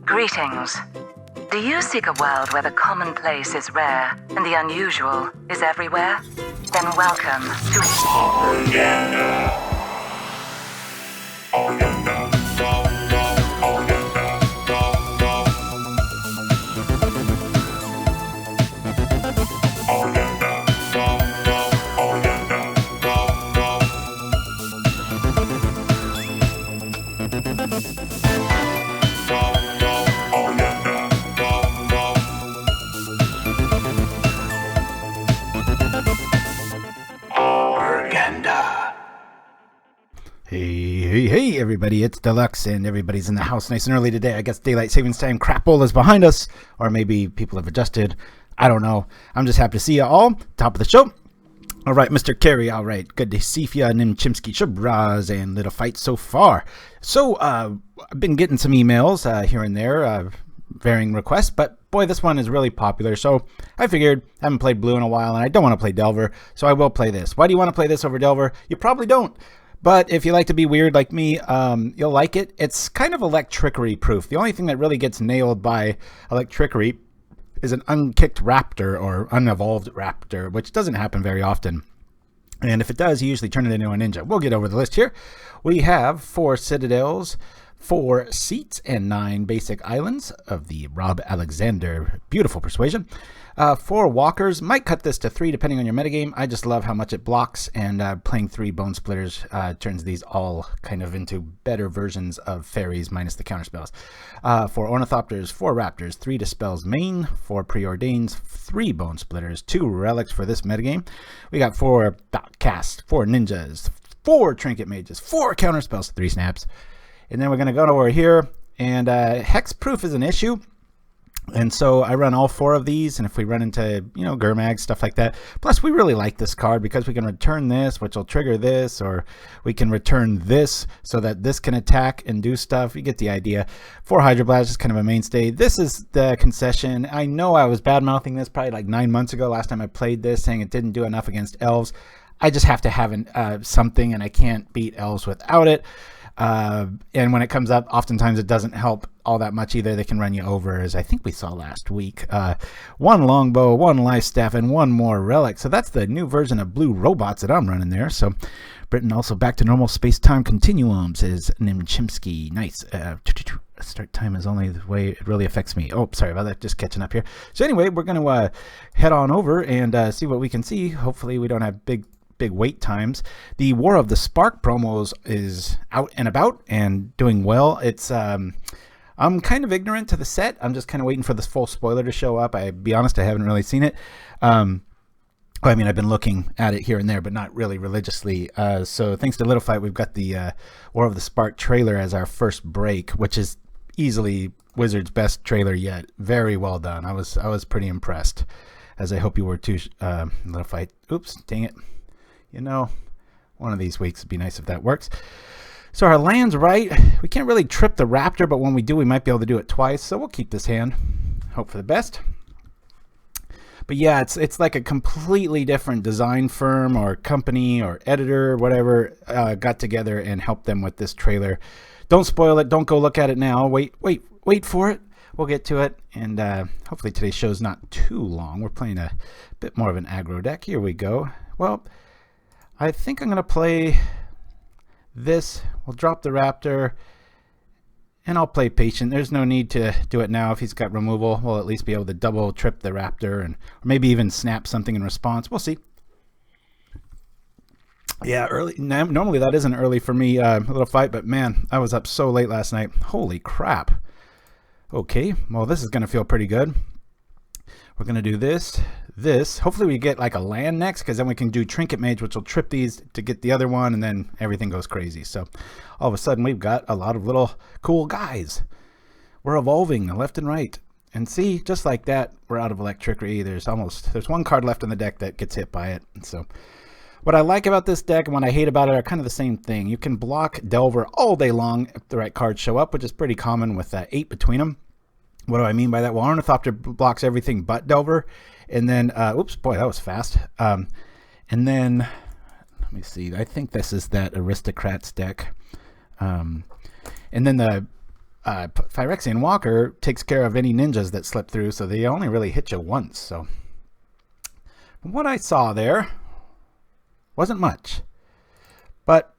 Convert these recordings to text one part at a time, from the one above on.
Greetings. Do you seek a world where the commonplace is rare and the unusual is everywhere? Then welcome to Pauperganda. Hey everybody, it's Deluxe and everybody's in the house nice and early today. I guess daylight savings time crapple is behind us, or maybe people have adjusted. I don't know. I'm just happy to see you all. Top of the show. All right, Mr. Carey, all right. Good to see you, Nimchimsky, Shabraz, and Little Fight so far. So, I've been getting some emails here and there, varying requests, but boy, this one is really popular. So I figured I haven't played Blue in a while, and I don't want to play Delver, so I will play this. Why do you want to play this over Delver? You probably don't. But if you like to be weird like me, you'll like it. It's kind of electrickery proof. The only thing that really gets nailed by electrickery is an unkicked raptor or unevolved raptor, which doesn't happen very often. And if it does, you usually turn it into a ninja. We'll get over the list here. We have 4 citadels, 4 seats, and 9 basic islands of the Rob Alexander beautiful persuasion. 4 walkers. Might cut this to 3 depending on your metagame. I just love how much it blocks, and playing 3 Bonesplitters turns these all kind of into better versions of faeries minus the counterspells. 4 Ornithopters, 4 Raptors, 3 Dispels main, 4 Preordains, 3 Bonesplitters, 2 Relics for this metagame. We got 4 Thoughtcast, 4 Ninjas, 4 Trinket Mages, 4 Counterspells, 3 Snaps. And then we're going to go over here, and hexproof is an issue. And so I run all 4 of these, and if we run into, Gurmag, stuff like that. Plus, we really like this card because we can return this, which will trigger this, or we can return this so that this can attack and do stuff. You get the idea. 4 Hydroblast is kind of a mainstay. This is the concession. I know I was bad-mouthing this probably like 9 months ago, last time I played this, saying it didn't do enough against elves. I just have to have something, and I can't beat elves without it. And when it comes up, oftentimes it doesn't help all that much either. They can run you over, as I think we saw last week. 1 longbow, 1 life staff, and 1 more relic. So that's the new version of blue robots that I'm running there. So Britain also back to normal space-time continuum, says Nimchimsky. Nice. Start time is only the way it really affects me. Oh, sorry about that. Just catching up here. So anyway, we're going to head on over and see what we can see. Hopefully we don't have big wait times. The War of the Spark promos is out and about and doing well. It's I'm kind of ignorant to the set. I'm just kind of waiting for this full spoiler to show up. I'll be honest, I haven't really seen it. I've been looking at it here and there, but not really religiously. So thanks to Little Fight, we've got the War of the Spark trailer as our first break, which is easily Wizards' best trailer yet. Very well done. I was pretty impressed, as I hope you were too, Little Fight. Oops, dang it. One of these weeks would be nice if that works. So our land's right. We can't really trip the Raptor, but when we do, we might be able to do it twice. So we'll keep this hand. Hope for the best. But yeah, it's like a completely different design firm or company or editor or whatever got together and helped them with this trailer. Don't spoil it. Don't go look at it now. Wait for it. We'll get to it. And hopefully today's show's not too long. We're playing a bit more of an aggro deck. Here we go. Well, I think I'm going to play this. We'll drop the Raptor, and I'll play Patient. There's no need to do it now. If he's got removal, we'll at least be able to double trip the Raptor, and or maybe even snap something in response. We'll see. Yeah, early. Normally that isn't early for me, a Little Fight, but man, I was up so late last night. Holy crap. Okay, well, this is going to feel pretty good. We're going to do this. Hopefully we get like a land next, because then we can do Trinket Mage, which will trip these to get the other one, and then everything goes crazy. So all of a sudden we've got a lot of little cool guys. We're evolving left and right. And see, just like that, we're out of electricity. There's 1 card left in the deck that gets hit by it. So What I like about this deck and what I hate about it are kind of the same thing. You can block Delver all day long if the right cards show up, which is pretty common with 8 between them. What do I mean by that? Well, Ornithopter blocks everything but Delver. And then, oops, boy, that was fast. And then, let me see. I think this is that Aristocrats deck. And then the Phyrexian Walker takes care of any ninjas that slip through, so they only really hit you once. So what I saw there wasn't much, but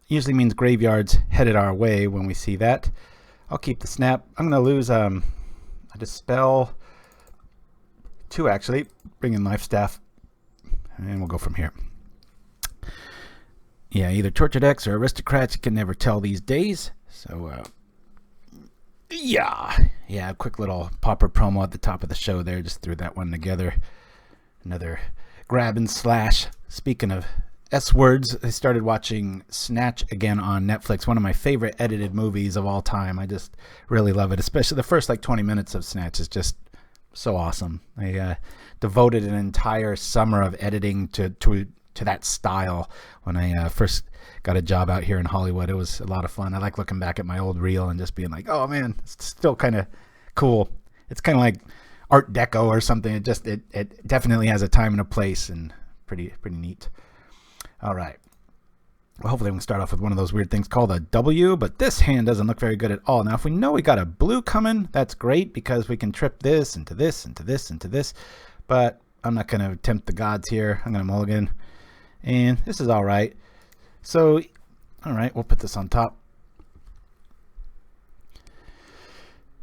usually means graveyards headed our way when we see that. I'll keep the snap. I'm going to lose a Dispel, 2 actually, bring in Life Staff, and we'll go from here. Yeah, either Tortured X or Aristocrats, you can never tell these days. So, yeah, quick little Pauper promo at the top of the show there. Just threw that one together. Another grab and slash. Speaking of S words, I started watching Snatch again on Netflix. One of my favorite edited movies of all time. I just really love it. Especially the first 20 minutes of Snatch is just so awesome. I devoted an entire summer of editing to that style when I first got a job out here in Hollywood. It was a lot of fun. I like looking back at my old reel and just being like, oh man, it's still kind of cool. It's kind of like Art Deco or something. It definitely has a time and a place, and pretty neat. All right. Well, hopefully we can start off with one of those weird things called a W, but this hand doesn't look very good at all. Now, if we know we got a blue coming, that's great because we can trip this into this, into this, into this, but I'm not going to tempt the gods here. I'm going to mulligan, and this is all right. So, all right, we'll put this on top.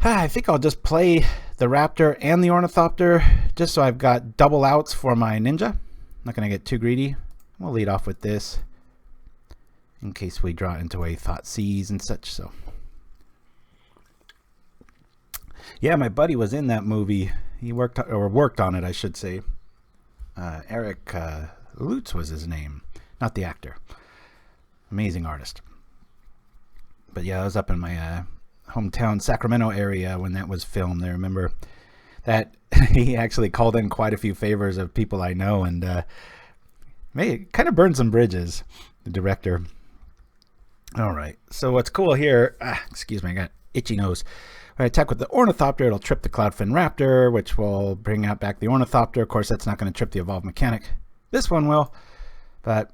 I think I'll just play the Raptor and the Ornithopter just so I've got double outs for my ninja. I'm not going to get too greedy. We'll lead off with this in case we draw into a Thoughtseize and such. So, yeah, my buddy was in that movie. He worked on it, I should say. Eric Lutz was his name, not the actor. Amazing artist. But yeah, I was up in my hometown Sacramento area when that was filmed. I remember that he actually called in quite a few favors of people I know, and kind of burned some bridges, the director. All right, so what's cool here, excuse me, I got itchy nose. When I attack with the Ornithopter, it'll trip the Cloudfin Raptor, which will bring out back the Ornithopter. Of course, that's not going to trip the Evolved Mechanic. This one will, but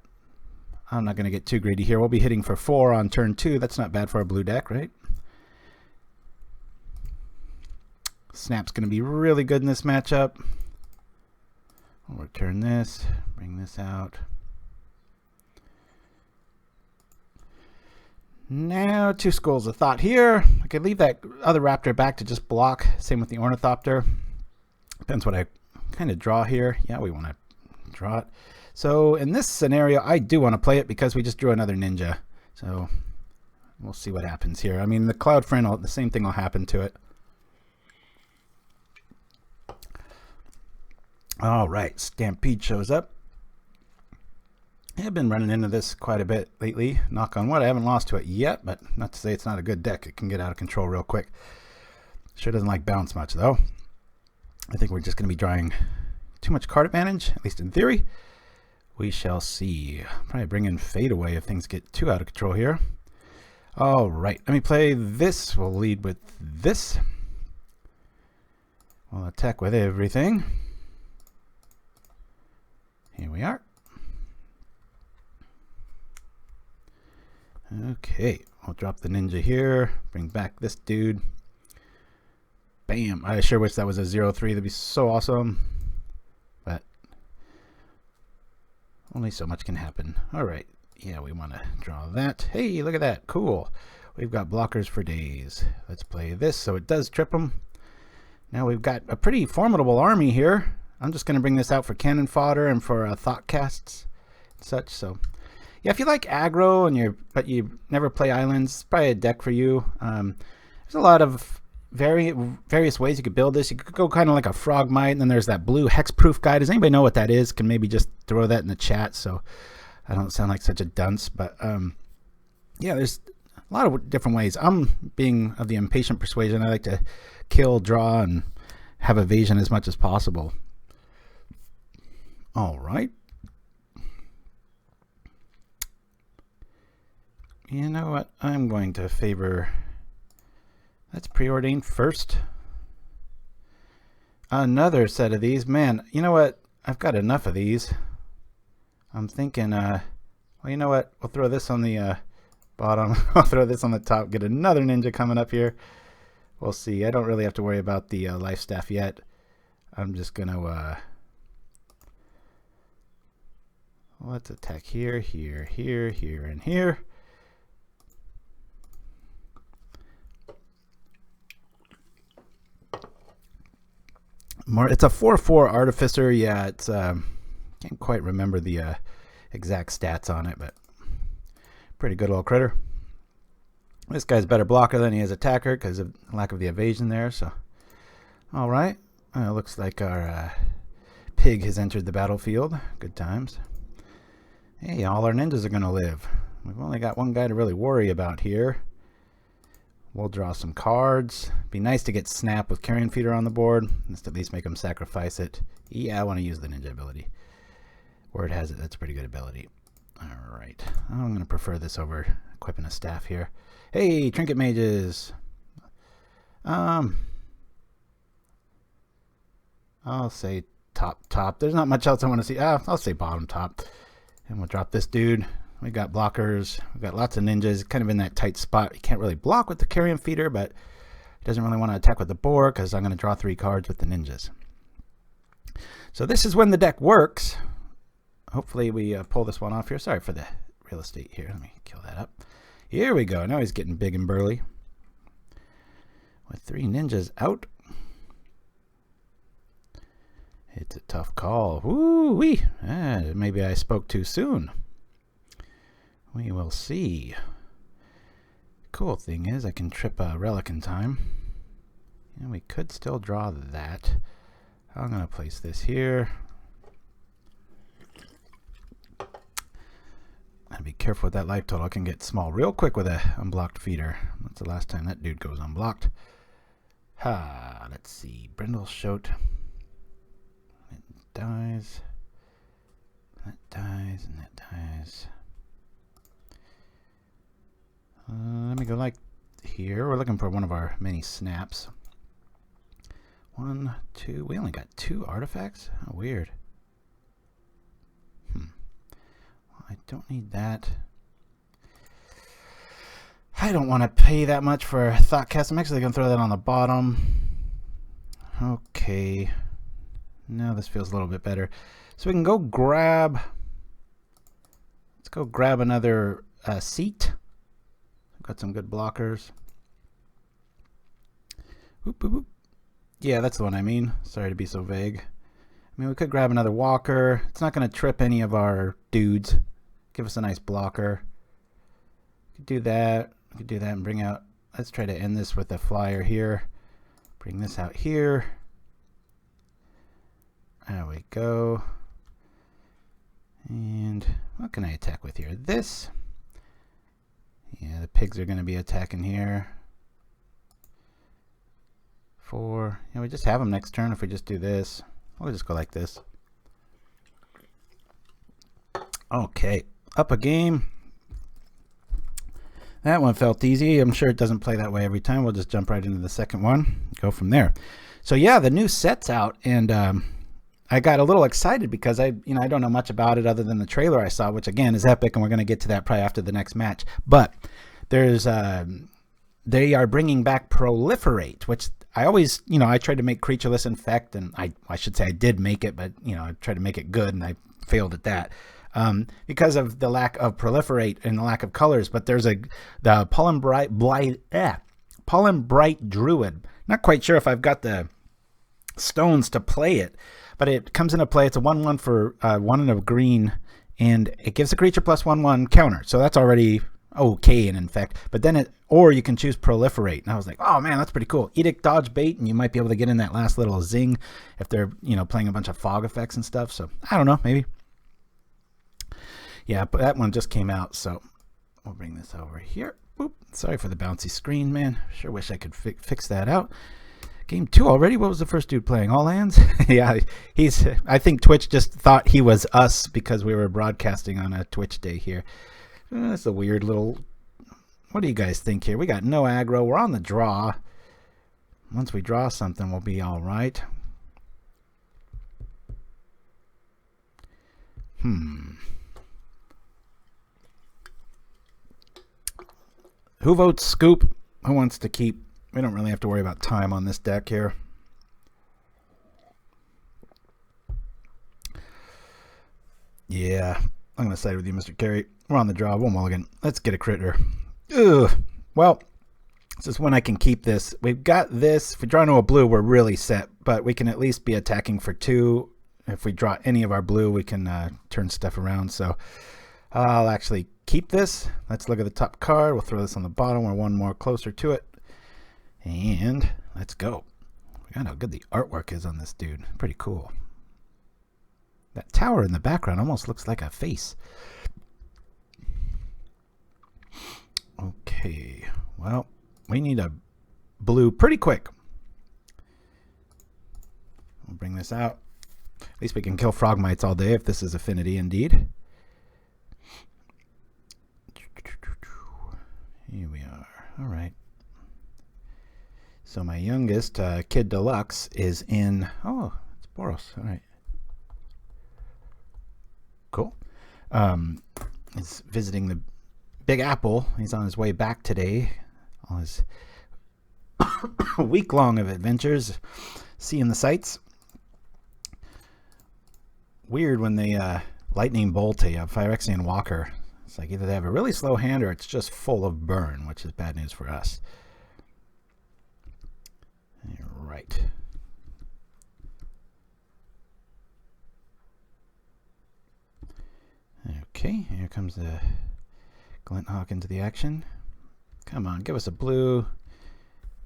I'm not going to get too greedy here. We'll be hitting for 4 on turn 2. That's not bad for a blue deck, right? Snap's going to be really good in this matchup. We'll return this, bring this out. Now, 2 schools of thought here. I could leave that other Raptor back to just block. Same with the Ornithopter. Depends what I kind of draw here. Yeah, we want to draw it. So in this scenario, I do want to play it because we just drew another ninja. So we'll see what happens here. I mean, the Cloudfin, the same thing will happen to it. All right, Stampede shows up. I've been running into this quite a bit lately. Knock on wood, I haven't lost to it yet, but not to say it's not a good deck. It can get out of control real quick. Sure doesn't like bounce much, though. I think we're just going to be drawing too much card advantage, at least in theory. We shall see. Probably bring in Fade Away if things get too out of control here. All right, let me play this. We'll lead with this. We'll attack with everything. Here we are. Okay, I'll drop the ninja here, bring back this dude. Bam! I sure wish that was a 0-3. That'd be so awesome. But only so much can happen. All right, yeah, we want to draw that. Hey, look at that. Cool. We've got blockers for days. Let's play this so it does trip them. Now we've got a pretty formidable army here. I'm just going to bring this out for cannon fodder and for Thoughtcasts and such. So yeah, if you like aggro but you never play islands, it's probably a deck for you. There's a lot of various ways you could build this. You could go kind of like a Frogmite, and then there's that blue hexproof guy. Does anybody know what that is? Can maybe just throw that in the chat so I don't sound like such a dunce. But yeah, there's a lot of different ways. I'm being of the impatient persuasion. I like to kill, draw, and have evasion as much as possible. All right. You know what? I'm going to favor... Let's Preordain first. Another set of these. Man, you know what? I've got enough of these. I'm thinking, well, you know what? We'll throw this on the bottom. I'll throw this on the top. Get another ninja coming up here. We'll see. I don't really have to worry about the life staff yet. I'm just going to... let's attack here, here, here, here, and here. It's a 4/4 Artificer. Yeah, it's can't quite remember the exact stats on it, but pretty good little critter. This guy's better blocker than he is attacker because of lack of the evasion there. So, all right, looks like our pig has entered the battlefield. Good times. Hey, all our ninjas are gonna live. We've only got one guy to really worry about here. We'll draw some cards. Be nice to get Snap with Carrion Feeder on the board. Let's at least make him sacrifice it. Yeah, I want to use the ninja ability. Word has it, that's a pretty good ability. Alright. I'm going to prefer this over equipping a staff here. Hey, Trinket Mages! I'll say top. There's not much else I want to see. I'll say bottom top. And we'll drop this dude. We got blockers. We've got lots of ninjas. Kind of in that tight spot. He can't really block with the Carrion Feeder, but he doesn't really want to attack with the boar because I'm going to draw 3 cards with the ninjas. So this is when the deck works. Hopefully we pull this one off here. Sorry for the real estate here. Let me kill that up. Here we go. Now he's getting big and burly. With 3 ninjas out. It's a tough call. Woo-wee. Maybe I spoke too soon. We will see. Cool thing is I can trip a relic in time. And we could still draw that. I'm going to place this here. And be careful with that life total. I can get small real quick with a unblocked feeder. That's the last time that dude goes unblocked. Let's see. Brindle Shoat. It dies. That dies and that dies. Let me go like here. We're looking for one of our many snaps. 1, 2. We only got 2 artifacts? How weird. Well, I don't need that. I don't want to pay that much for Thoughtcast. I'm actually going to throw that on the bottom. Okay. Now this feels a little bit better. So we can go grab... Let's go grab another seat. Got some good blockers. Oop, oop, oop. Yeah, that's the one I mean. Sorry to be so vague. I mean, we could grab another walker. It's not going to trip any of our dudes. Give us a nice blocker. We could do that. We could do that and bring out... Let's try to end this with a flyer here. Bring this out here. There we go. And what can I attack with here? This... Yeah, the pigs are going to be attacking here. 4. Yeah, we just have them next turn if we just do this. We'll just go like this. Okay, up a game. That one felt easy. I'm sure it doesn't play that way every time. We'll just jump right into the second one. Go from there. So yeah, the new set's out, and I got a little excited because I don't know much about it other than the trailer I saw, which again is epic, and we're going to get to that probably after the next match. But there's they are bringing back Proliferate, which I always, I tried to make Creatureless Infect, and I should say I did make it, but I tried to make it good, and I failed at that because of the lack of Proliferate and the lack of colors. But there's the Pollen Bright Druid. Not quite sure if I've got the stones to play it. But it comes into play. It's a 1/1 for 1 and a green, and it gives the creature +1/1 counter. So that's already okay in Infect. But then or you can choose Proliferate. And I was like, oh man, that's pretty cool. Edict, Dodge, Bait, and you might be able to get in that last little zing if they're playing a bunch of fog effects and stuff. So I don't know, maybe. Yeah, but that one just came out, so we'll bring this over here. Boop. Sorry for the bouncy screen, man. Sure wish I could fix that out. Game 2 already? What was the first dude playing? All hands? Yeah, I think Twitch just thought he was us because we were broadcasting on a Twitch day here. That's a weird little What do you guys think here? We got no aggro. We're on the draw. Once we draw something, we'll be all right. Who votes scoop? Who wants to keep? We don't really have to worry about time on this deck here. Yeah, I'm going to side with you, Mr. Carey. We're on the draw. One mulligan. Let's get a critter. Ugh. Well, this is when I can keep this. We've got this. If we draw into a blue, we're really set, but we can at least be attacking for 2. If we draw any of our blue, we can turn stuff around. So I'll actually keep this. Let's look at the top card. We'll throw this on the bottom. We're one more closer to it. And let's go. I know how good the artwork is on this dude. Pretty cool. That tower in the background almost looks like a face. Okay. Well, we need a blue pretty quick. We'll bring this out. At least we can kill frogmites all day if this is affinity indeed. Here we are. All right. So my youngest, Kid Deluxe, is in... Oh, it's Boros. All right. Cool. He's visiting the Big Apple. He's on his way back today. All his week-long of adventures, seeing the sights. Weird when they lightning bolt a Phyrexian Walker. It's like either they have a really slow hand or it's just full of burn, which is bad news for us. Right. Okay, here comes the Glinthawk into the action. Come on, give us a blue.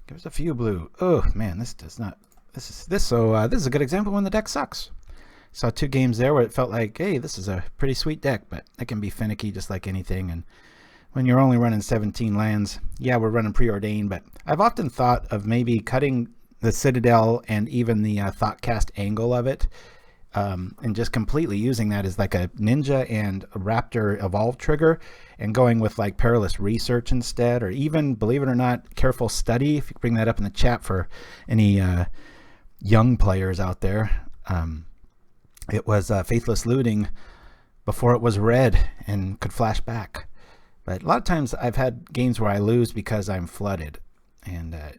Give us a few blue. Oh man, this does not. This is a good example when the deck sucks. Saw 2 games there where it felt like, hey, this is a pretty sweet deck, but it can be finicky just like anything. And when you're only running 17 lands, yeah, we're running Preordain, but I've often thought of maybe cutting the Citadel and even the Thoughtcast angle of it, and just completely using that as like a Ninja and a Raptor Evolve trigger, and going with like Perilous Research instead, or even, believe it or not, Careful Study. If you bring that up in the chat for any young players out there. It was Faithless Looting before it was red and could flash back. But a lot of times I've had games where I lose because I'm flooded, and I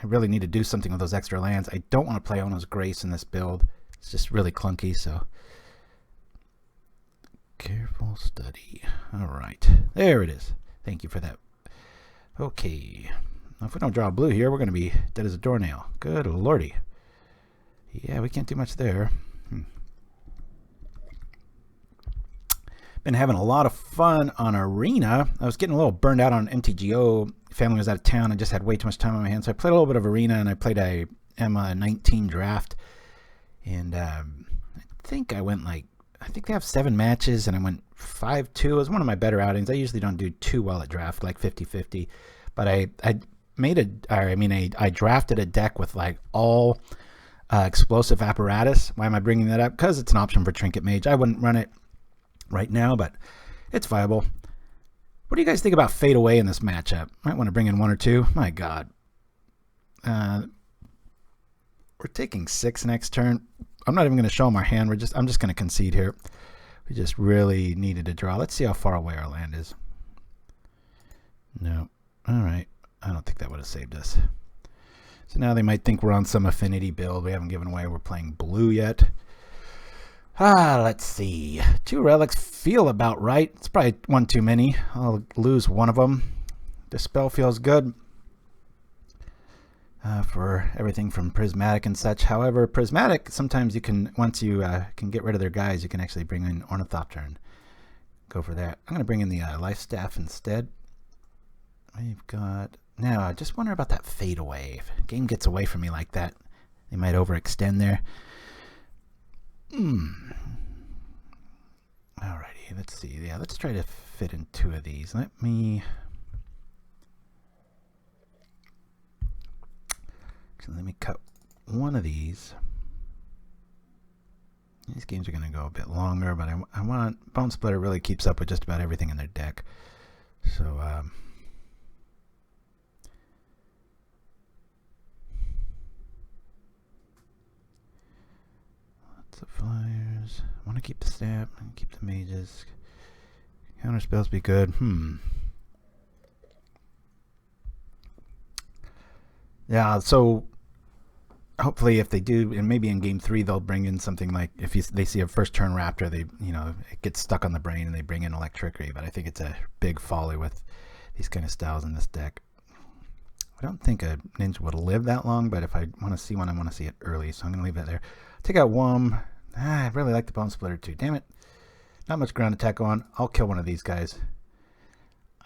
really need to do something with those extra lands. I don't want to play Ono's Grace in this build. It's just really clunky, so... Careful Study. All right. There it is. Thank you for that. Okay. Now, if we don't draw a blue here, we're going to be dead as a doornail. Good lordy. Yeah, we can't do much there. Been having a lot of fun on Arena. I was getting a little burned out on MTGO. Family was out of town. I just had way too much time on my hands. So I played a little bit of Arena, and I played a M19 draft. And I think I went like, I think they have 7 matches, and I went 5-2. It was one of my better outings. I usually don't do too well at draft, like 50-50. But I drafted a deck with like all explosive apparatus. Why am I bringing that up? Because it's an option for Trinket Mage. I wouldn't run it right now, but it's viable. What do you guys think about Fade Away in this matchup? Might want to bring in 1 or 2. My God. We're taking 6 next turn. I'm not even going to show them our hand. I'm just going to concede here. We just really needed to draw. Let's see how far away our land is. No. All right. I don't think that would have saved us. So now they might think we're on some affinity build. We haven't given away we're playing blue yet. Let's see. 2 relics feel about right. It's probably 1 too many. I'll lose 1 of them. Dispel feels good for everything from Prismatic and such. However, Prismatic, sometimes you can, once you can get rid of their guys, you can actually bring in Ornithopter and go for that. I'm going to bring in the Life Staff instead. We've got... Now, I just wonder about that Fade Away. If a game gets away from me like that, they might overextend there. Alrighty, let's see. Yeah, let's try to fit in 2 of these. Let me cut 1 of these. These games are going to go a bit longer, but I want... Bonesplitter really keeps up with just about everything in their deck. So, want to keep the snap. Keep the mages. Counterspells be good. Yeah, so hopefully if they do, and maybe in game 3 they'll bring in something like, if they see a first turn Raptor, they, it gets stuck on the brain and they bring in Electricity. But I think it's a big folly with these kind of styles in this deck. I don't think a ninja would live that long, but if I want to see one, I want to see it early, so I'm going to leave that there. Take out Wom. I really like the Bonesplitter too. Damn it. Not much ground attack on. I'll kill one of these guys.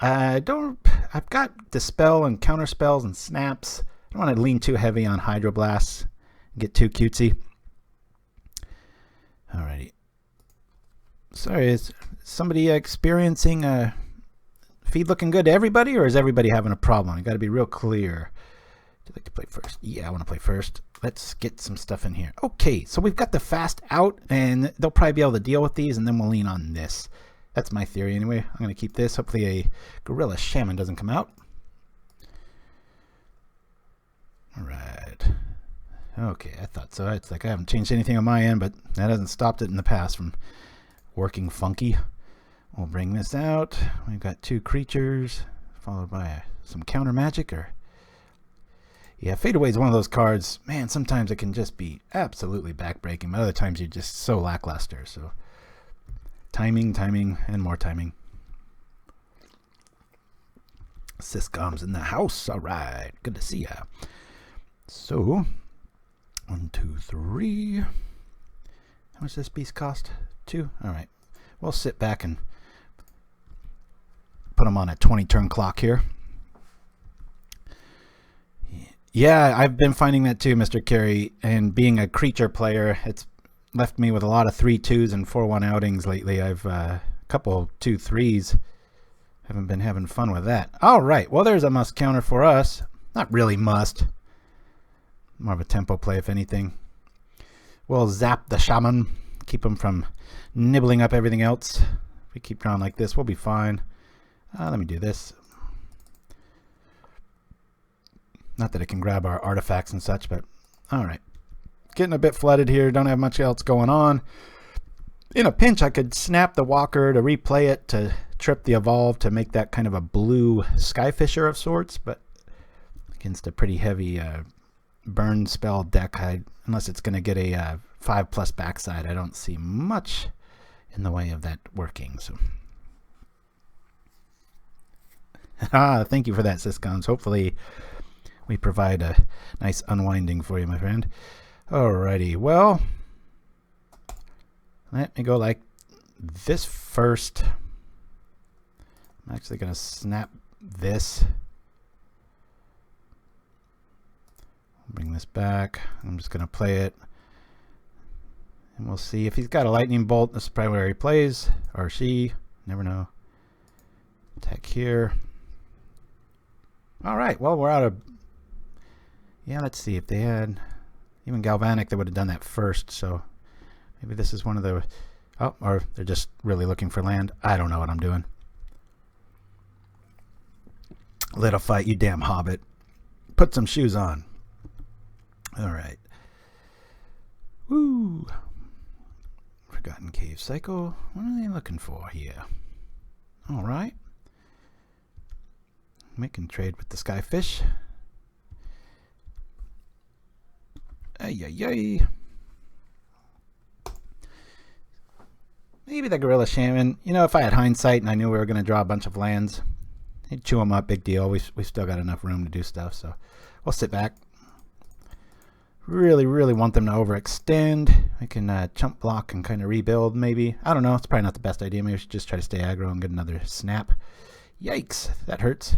I've got Dispel and Counterspells and Snaps. I don't want to lean too heavy on Hydroblasts and get too cutesy. Alrighty. Sorry, is somebody experiencing feed looking good to everybody, or is everybody having a problem? You got to be real clear. Do you like to play first? Yeah, I want to play first. Let's get some stuff in here. Okay, so we've got the fast out, and they'll probably be able to deal with these, and then we'll lean on this. That's my theory anyway. I'm going to keep this. Hopefully a Gorilla Shaman doesn't come out. Alright. Okay, I thought so. It's like I haven't changed anything on my end, but that hasn't stopped it in the past from working funky. We'll bring this out. We've got 2 creatures, followed by some counter magic. Yeah, Fade Away is one of those cards. Man, sometimes it can just be absolutely backbreaking, but other times you're just so lackluster. So, timing, and more timing. Syscom's in the house. All right, good to see ya. So, 1, 2, 3. How much does this beast cost? 2. All right. We'll sit back and put them on a 20-turn clock here. Yeah, I've been finding that too, Mr. Carey. And being a creature player, it's left me with a lot of 3-2s and 4-1 outings lately. I've a couple 2-3s. Haven't been having fun with that. All right, well, there's a must counter for us. Not really must. More of a tempo play, if anything. We'll zap the Shaman. Keep him from nibbling up everything else. If we keep drawing like this, we'll be fine. Let me do this. Not that it can grab our artifacts and such, but all right. Getting a bit flooded here. Don't have much else going on. In a pinch, I could snap the Walker to replay it, to trip the Evolve, to make that kind of a blue Skyfisher of sorts, but against a pretty heavy burn spell deck, unless it's going to get a 5+ backside, I don't see much in the way of that working. So, thank you for that, Syscons. Hopefully we provide a nice unwinding for you, my friend. Alrighty, well, let me go like this first. I'm actually going to snap this. Bring this back. I'm just going to play it. And we'll see if he's got a lightning bolt. This is probably where he plays. Or she. Never know. Attack here. Alright, well, we're out of... Yeah, let's see if they had... Even Galvanic, they would have done that first. So maybe this is one of the... Oh, or they're just really looking for land. I don't know what I'm doing. Let a fight, you damn hobbit. Put some shoes on. Alright. Woo! Forgotten Cave Cycle. What are they looking for here? Alright. Making trade with the Skyfish. Ay. Maybe the Gorilla Shaman. You know, if I had hindsight and I knew we were going to draw a bunch of lands, he'd chew them up, big deal. We've still got enough room to do stuff, so we'll sit back. Really want them to overextend. We can chump block and kind of rebuild, maybe. I don't know. It's probably not the best idea. Maybe we should just try to stay aggro and get another snap. Yikes. That hurts.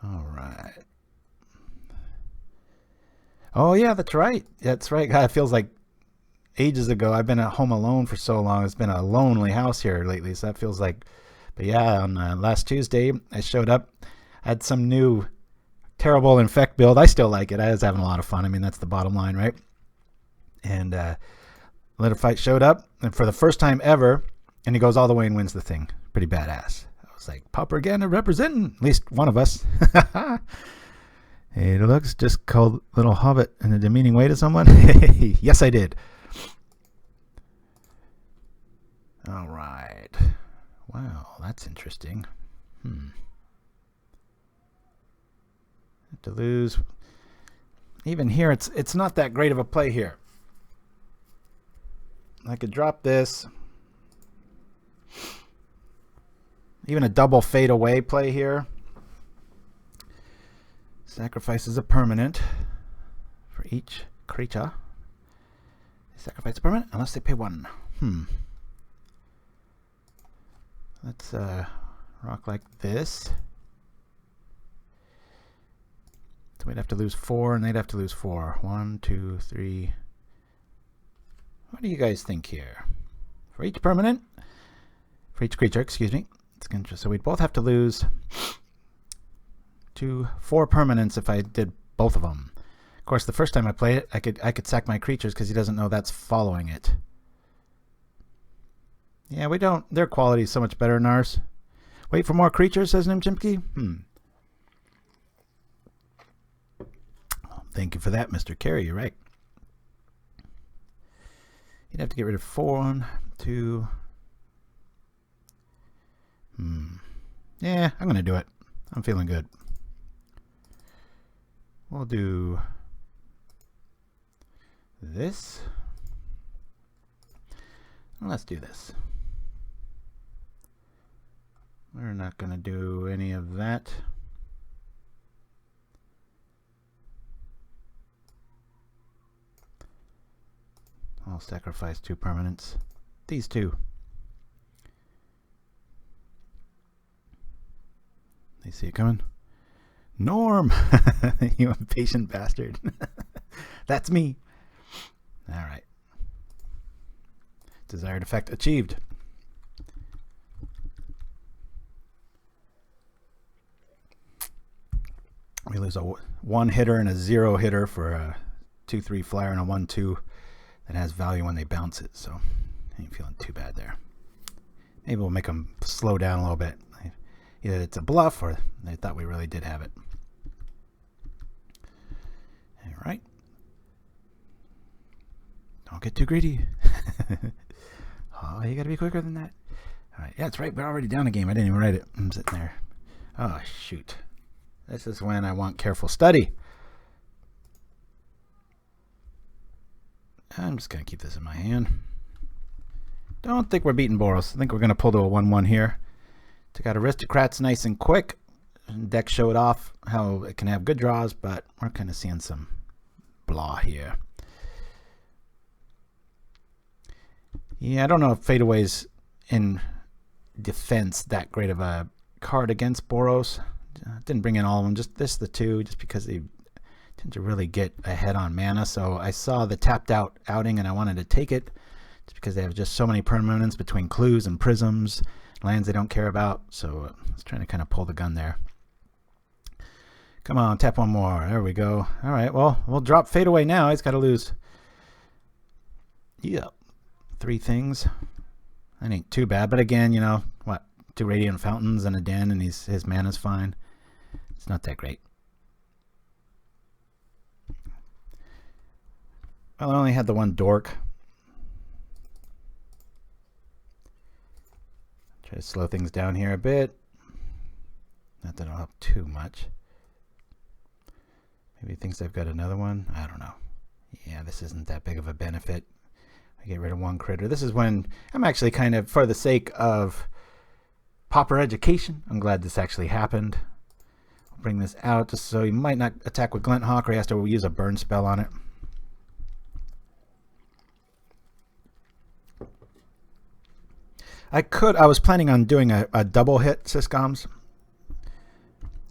All right. Oh, yeah, that's right. That's right. God, it feels like ages ago. I've been at home alone for so long. It's been a lonely house here lately, so that feels like... But yeah, on last Tuesday, I showed up. I had some new terrible infect build. I still like it. I was having a lot of fun. I mean, that's the bottom line, right? And Little Fight showed up, and for the first time ever, and he goes all the way and wins the thing. Pretty badass. I was like, Pauperganda representing, at least one of us. Hey, looks just called Little Hobbit in a demeaning way to someone. Yes, I did. All right. Wow, that's interesting. Have to lose. Even here, it's not that great of a play here. I could drop this. Even a double fade away play here. Sacrifices a permanent for each creature. Sacrifice a permanent unless they pay 1. Let's rock like this. So we'd have to lose 4 and they'd have to lose 4. 1, 2, 3. What do you guys think here? For each permanent, for each creature, excuse me. So we'd both have to lose 4 permanents if I did both of them. Of course, the first time I played it, I could sack my creatures because he doesn't know that's following it. Yeah, we don't. Their quality is so much better than ours. Wait for more creatures, says Nimchimki. Thank you for that, Mr. Carey. You're right. You'd have to get rid of 4, 1, 2. Yeah, I'm going to do it. I'm feeling good. We'll do this. Let's do this. We're not going to do any of that. I'll sacrifice 2 permanents. These 2. They see it coming. Norm! You impatient bastard. That's me. Alright. Desired effect achieved. We lose a 1 hitter and a 0 hitter for a 2/3 flyer and a 1/2 that has value when they bounce it, so I ain't feeling too bad there. Maybe we'll make them slow down a little bit. Either it's a bluff or they thought we really did have it. Alright. Don't get too greedy. Oh, you gotta be quicker than that. Alright, yeah, it's right. We're already down a game. I didn't even write it. I'm sitting there. Oh, shoot. This is when I want careful study. I'm just going to keep this in my hand. Don't think we're beating Boros. I think we're going to pull to a 1-1 here. Took out Aristocrats nice and quick. Deck showed off how it can have good draws, but we're kind of seeing some blah here. Yeah, I don't know if Fadeaway's in defense that great of a card against Boros. Didn't bring in all of them, just the 2, just because they tend to really get ahead on mana. So I saw the tapped out outing and I wanted to take it just because they have just so many permanents between clues and prisms, lands they don't care about. So I was trying to kind of pull the gun there. Come on, tap 1 more. There we go. All right, well, we'll drop Fadeaway now. He's got to lose 3 things. That ain't too bad. But again, you know, what? 2 Radiant Fountains and a Den, and his mana's fine. It's not that great. Well, I only had the 1 Dork. Try to slow things down here a bit. Not that it'll help too much. Maybe he thinks I've got another one. I don't know. Yeah, this isn't that big of a benefit. I get rid of 1 critter. This is when I'm actually kind of, for the sake of Pauper education, I'm glad this actually happened. I'll bring this out just so he might not attack with Glinthawk or he has to use a burn spell on it. I was planning on doing a double hit Syscoms.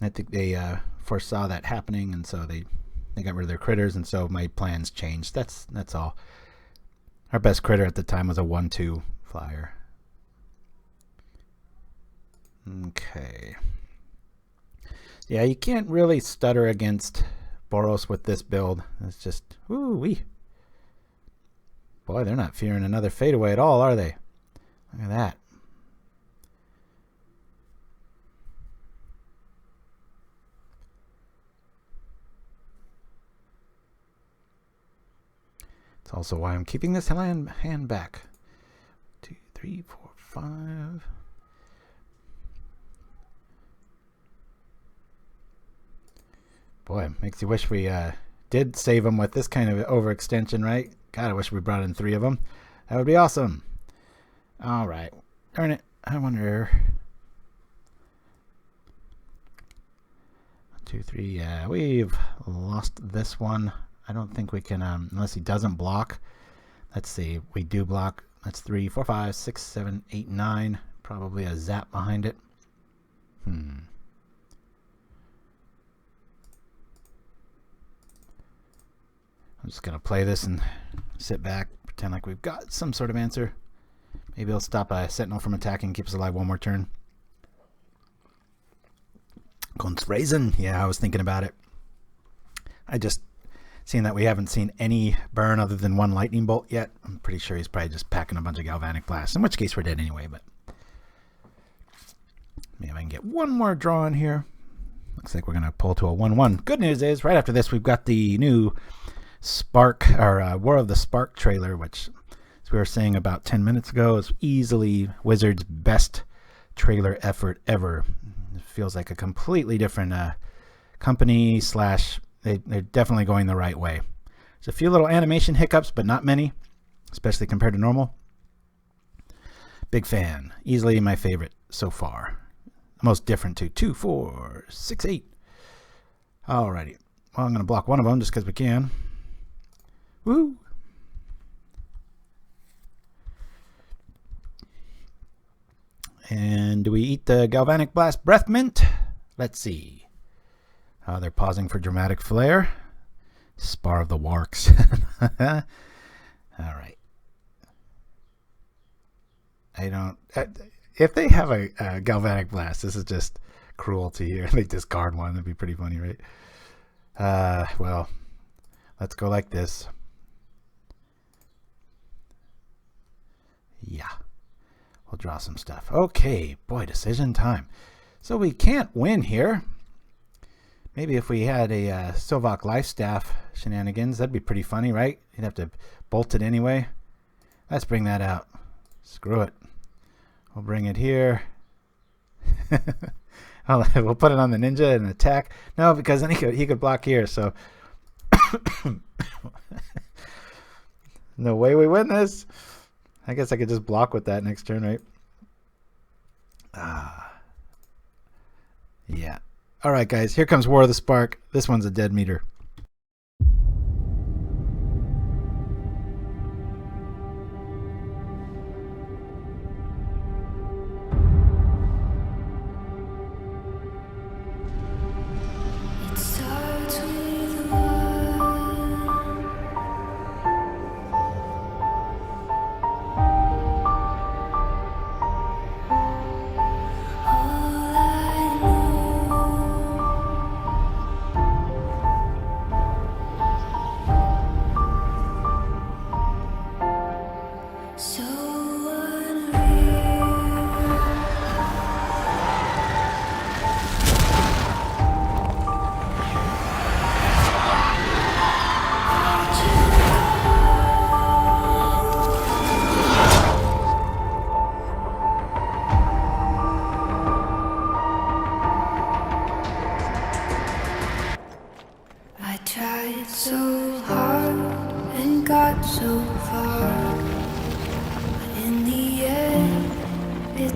I think they foresaw that happening, and so they got rid of their critters, and so my plans changed. That's all. Our best critter at the time was a 1/2 flyer. Okay. Yeah, you can't really stutter against Boros with this build. It's just, ooh-wee. Boy, they're not fearing another Fadeaway at all, are they? Look at that. It's also why I'm keeping this hand back. 2, 3, 4, 5. Boy, makes you wish we did save them with this kind of overextension, right? God, I wish we brought in 3 of them. That would be awesome. All right. Darn it. I wonder. 1, 2, 3. Yeah, we've lost this one. I don't think we can, unless he doesn't block. Let's see. We do block. That's 3, 4, 5, 6, 7, 8, 9. Probably a zap behind it. I'm just going to play this and sit back, pretend like we've got some sort of answer. Maybe he'll stop a Sentinel from attacking, keep us alive one more turn. Kunstraisen. Yeah, I was thinking about it. I just, seeing that we haven't seen any burn other than 1 lightning bolt yet, I'm pretty sure he's probably just packing a bunch of galvanic blasts, in which case we're dead anyway, but maybe I can get one more draw in here. Looks like we're going to pull to a 1-1. Good news is, right after this, we've got the new Spark, or War of the Spark trailer, which, as we were saying about 10 minutes ago, is easily Wizards' best trailer effort ever. It feels like a completely different company / they're definitely going the right way. There's a few little animation hiccups, but not many, especially compared to normal. Big fan. Easily my favorite so far. Most different too. 2, 4, 6, 8. Alrighty. Well, I'm going to block one of them just because we can. Woo! And do we eat the Galvanic Blast Breath Mint? Let's see. They're pausing for dramatic flair. Spar of the Warks. All right. I don't... if they have a Galvanic Blast, this is just cruelty here. They discard one. That'd be pretty funny, right? Well, let's go like this. Yeah. We'll draw some stuff. Okay. Boy, decision time. So we can't win here. Maybe if we had a Sylvok Lifestaff shenanigans, that'd be pretty funny, right? You'd have to bolt it anyway. Let's bring that out. Screw it. We'll bring it here. We'll put it on the ninja and attack. No, because then he could block here. So no way we win this. I guess I could just block with that next turn, right? Yeah. All right, guys. Here comes War of the Spark. This one's a dead meter.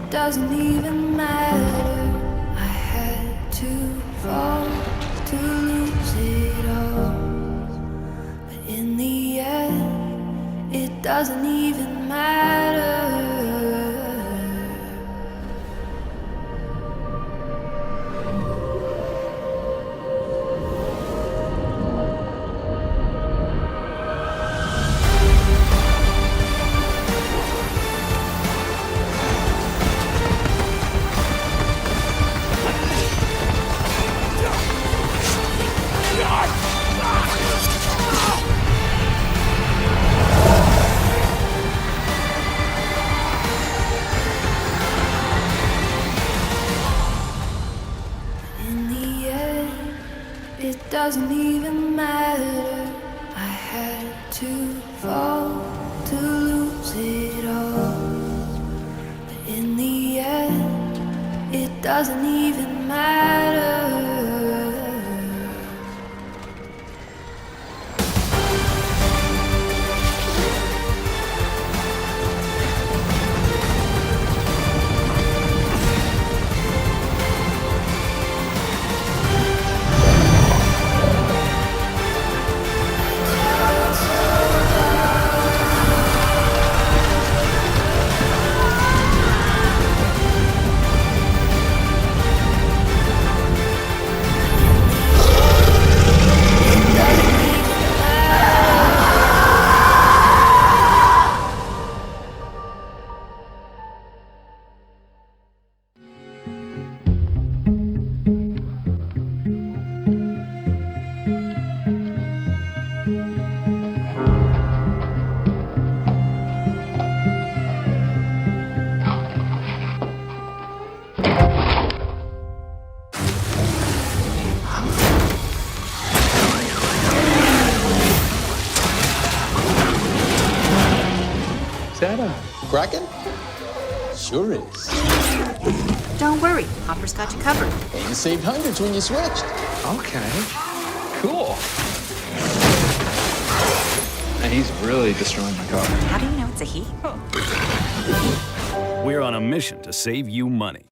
Doesn't even matter. I had to fall to lose it all. But in the end, it doesn't even matter. Doesn't even matter. I had to fall to lose it all. But in the end, it doesn't even matter. Kraken? Sure is. Don't worry, Pauper's got you covered. And you saved hundreds when you switched. Okay, cool. And he's really destroying my car. How do you know it's a he? We're on a mission to save you money.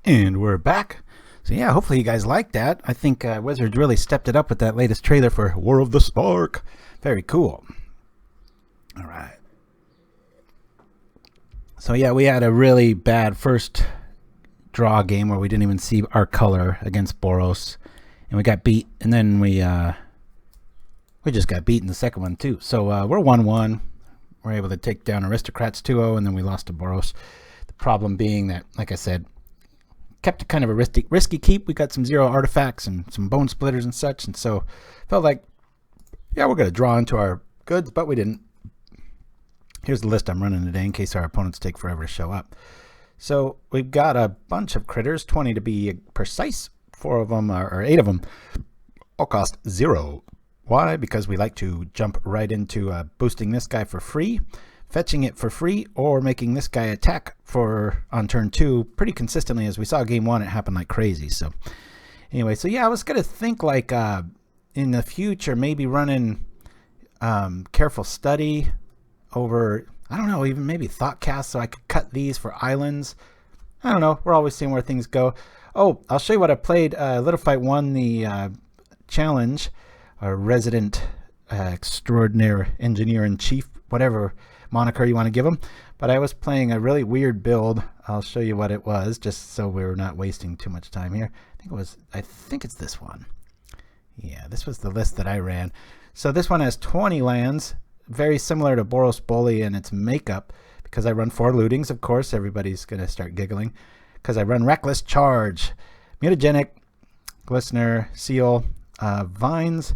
And we're back. So yeah, hopefully you guys like that. I think Wizards really stepped it up with that latest trailer for War of the Spark. Very cool. All right. So yeah, we had a really bad first draw game where we didn't even see our color against Boros, and we got beat. And then we just got beat in the second one too. So we're 1-1. We're able to take down Aristocrats 2-0, and then we lost to Boros. The problem being that, like I said, kept a kind of a risky keep. We got some 0 artifacts and some bone splitters and such, and so felt like, yeah, we're going to draw into our goods, but we didn't. Here's the list I'm running today in case our opponents take forever to show up. So we've got a bunch of critters, 20 to be precise. 4 of them, or 8 of them, all cost 0. Why? Because we like to jump right into boosting this guy for free, fetching it for free, or making this guy attack on turn 2 pretty consistently. As we saw game 1, it happened like crazy. So anyway, so yeah, I was going to think like in the future maybe running Careful Study over, I don't know, even maybe Thoughtcast, so I could cut these for islands. I don't know. We're always seeing where things go. Oh, I'll show you what I played. Little Fight won the challenge, our resident extraordinary engineer-in-chief, whatever moniker you want to give him. But I was playing a really weird build. I'll show you what it was, just so we're not wasting too much time here. I think it's this one. Yeah, this was the list that I ran. So this one has 20 lands, very similar to Boros Bully in its makeup, because I run 4 lootings, of course. Everybody's going to start giggling. Because I run Reckless Charge, Mutagenic, Glistener, Seal, Vines,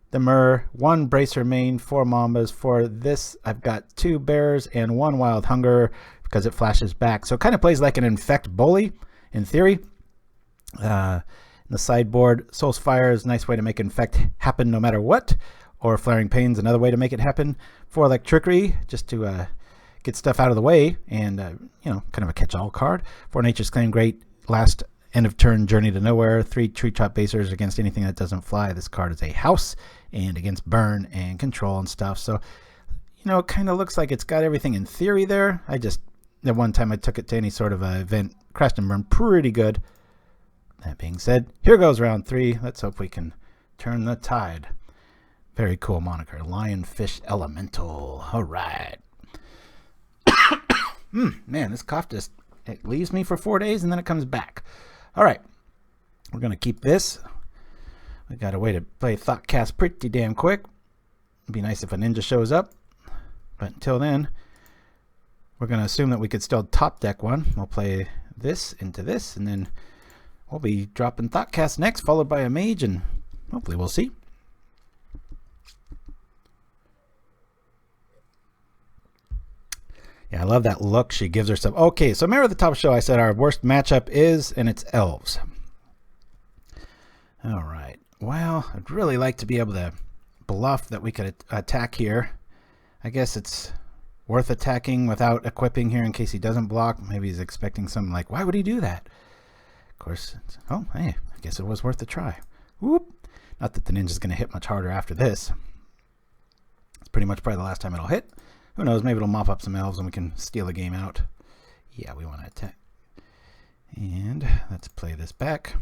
the Myrrh, 1 Bracer Main, 4 Mambas. For this, I've got 2 Bears and 1 Wild Hunger because it flashes back. So it kind of plays like an Infect Bully, in theory. In the sideboard, Soul's Fire is a nice way to make Infect happen no matter what. Or Flaring Pain's another way to make it happen. 4 Electricity, just to get stuff out of the way, and kind of a catch-all card. 4 Nature's Claim, great last end of turn Journey to Nowhere. 3 Treetop Basers against anything that doesn't fly. This card is a house, and against burn and control and stuff. So, it kind of looks like it's got everything in theory there. The one time I took it to any sort of event, crashed and burned pretty good. That being said, here goes round 3. Let's hope we can turn the tide. Very cool moniker, Lionfish Elemental. All right. Man, this cough it leaves me for 4 days and then it comes back. All right, we're going to keep this. We got a way to play Thoughtcast pretty damn quick. It'd be nice if a ninja shows up. But until then, we're going to assume that we could still top deck one. We'll play this into this, and then we'll be dropping Thoughtcast next, followed by a mage, and hopefully we'll see. Yeah, I love that look she gives herself. Okay, so remember at the top of the show I said our worst matchup is, and it's elves. All right. Well, I'd really like to be able to bluff that we could attack here. I guess it's worth attacking without equipping here in case he doesn't block. Maybe he's expecting something like, why would he do that? Of course, oh, hey, I guess it was worth a try. Whoop. Not that the ninja's going to hit much harder after this. It's pretty much probably the last time it'll hit. Who knows, maybe it'll mop up some elves and we can steal the game out. Yeah, we want to attack. And let's play this back.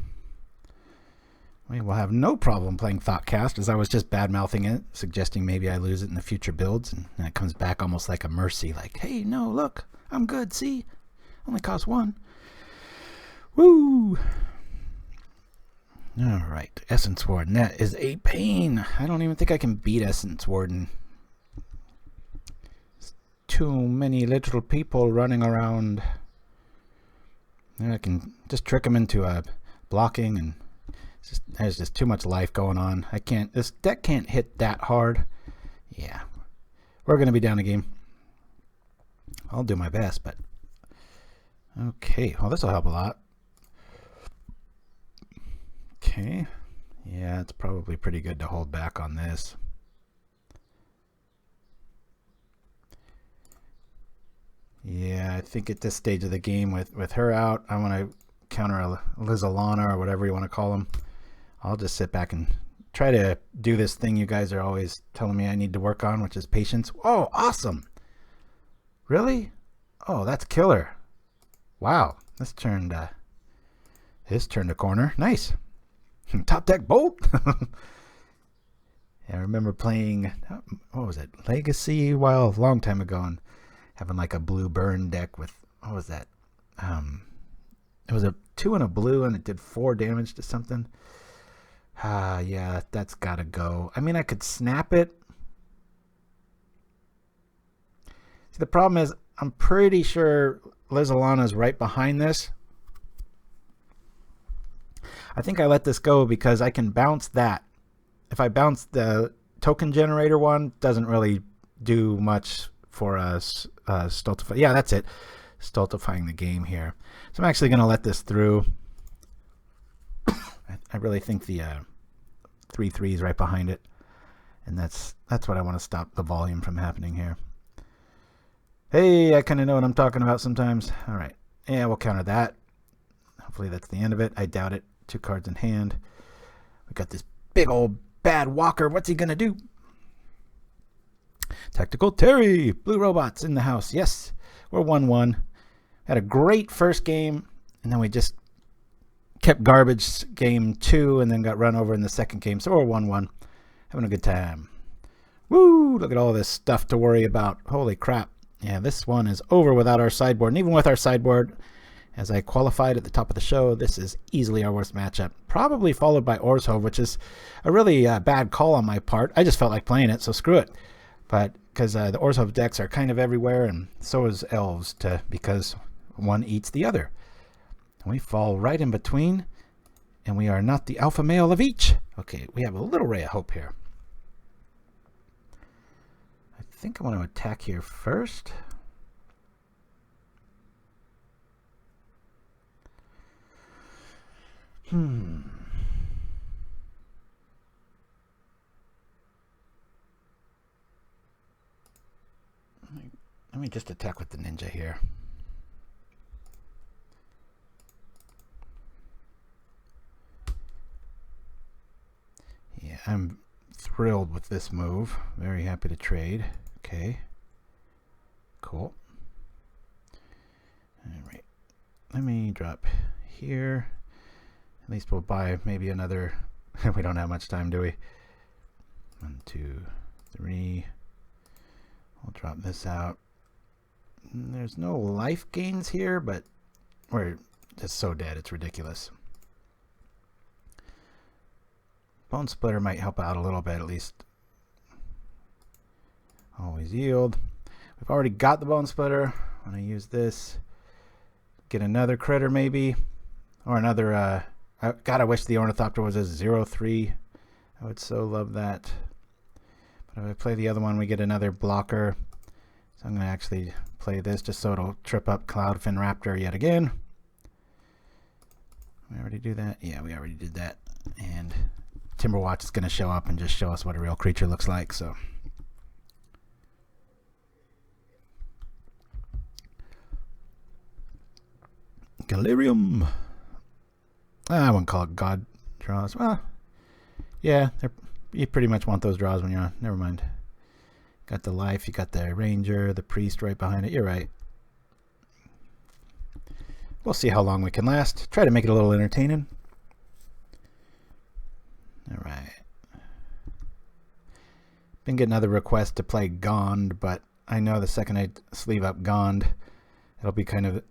We will have no problem playing Thoughtcast, as I was just bad-mouthing it, suggesting maybe I lose it in the future builds, and it comes back almost like a mercy, like, hey, no, look, I'm good, see? Only costs 1. Woo! Alright, Essence Warden, that is a pain. I don't even think I can beat Essence Warden. It's too many little people running around. I can just trick them into blocking, and there's just too much life going on. This deck can't hit that hard. Yeah. We're going to be down a game. I'll do my best, but... Okay, well, this will help a lot. Okay. Yeah, it's probably pretty good to hold back on this. Yeah, I think at this stage of the game, with her out, I want to counter a Lizalana or whatever you want to call them. I'll just sit back and try to do this thing you guys are always telling me I need to work on, which is patience. Oh, awesome. Really? Oh, that's killer. Wow. This turned a corner. Nice. Top deck bolt. Yeah, I remember playing, what was it? Legacy a long time ago, and having like a blue burn deck with, what was that? It was a 2 and a blue, and it did 4 damage to something. Yeah, that's gotta go. I mean, I could snap it. See, the problem is, I'm pretty sure Lizalana's right behind this. I think I let this go because I can bounce that. If I bounce the token generator one, doesn't really do much for us. Stultify. Yeah, that's it. Stultifying the game here. So I'm actually going to let this through. I really think the 3/3 is right behind it, and that's what I want to stop the volume from happening here. Hey, I kind of know what I'm talking about sometimes. All right, yeah, we'll counter that. Hopefully that's the end of it. I doubt it. 2 cards in hand. We got this big old bad walker. What's he gonna do? Tactical Terry, blue robots in the house. Yes, we're 1-1. Had a great first game, and then we just kept garbage game 2 and then got run over in the second game. So we're 1-1. Having a good time. Woo! Look at all this stuff to worry about. Holy crap. Yeah, this one is over without our sideboard. And even with our sideboard, as I qualified at the top of the show, this is easily our worst matchup. Probably followed by Orzhov, which is a really bad call on my part. I just felt like playing it, so screw it. But because the Orzhov decks are kind of everywhere, and so is Elves, because one eats the other. And we fall right in between, and we are not the alpha male of each. Okay, we have a little ray of hope here. I think I want to attack here first. Let me just attack with the ninja here. Yeah, I'm thrilled with this move. Very happy to trade. Okay. Cool. All right. Let me drop here. At least we'll buy maybe another. We don't have much time, do we? 1, 2, 3. We'll drop this out. There's no life gains here, but we're just so dead, it's ridiculous. Bonesplitter might help out a little bit, at least. Always yield. We've already got the Bonesplitter. I'm going to use this. Get another critter, maybe. Or another. God, I wish the Ornithopter was a 0/3. I would so love that. But if I play the other one, we get another blocker. So I'm going to actually play this just so it'll trip up Cloudfin Raptor yet again. We already do that? Yeah, we already did that. And Timberwatch is going to show up and just show us what a real creature looks like. So Galarium. I wouldn't call it God draws. Well, yeah, you pretty much want those draws when you're on. Never mind. Got the life, you got the ranger, the priest right behind it. You're right. We'll see how long we can last. Try to make it a little entertaining. All right. Been getting other requests to play Gond, but I know the second I sleeve up Gond, it'll be kind of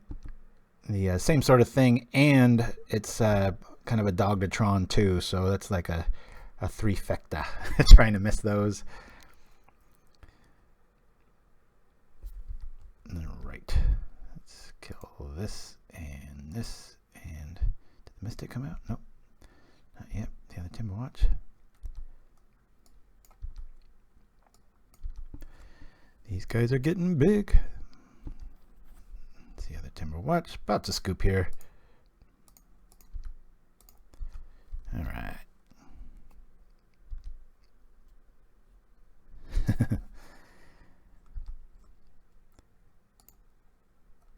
the same sort of thing, and it's kind of a Dogtatron too, so that's like a three-fecta. Trying to miss those. All right. Let's kill this and this. And did the Mystic come out? Nope. Not yet. The other Timberwatch. These guys are getting big. Let's see the other Timberwatch. About to scoop here. All right.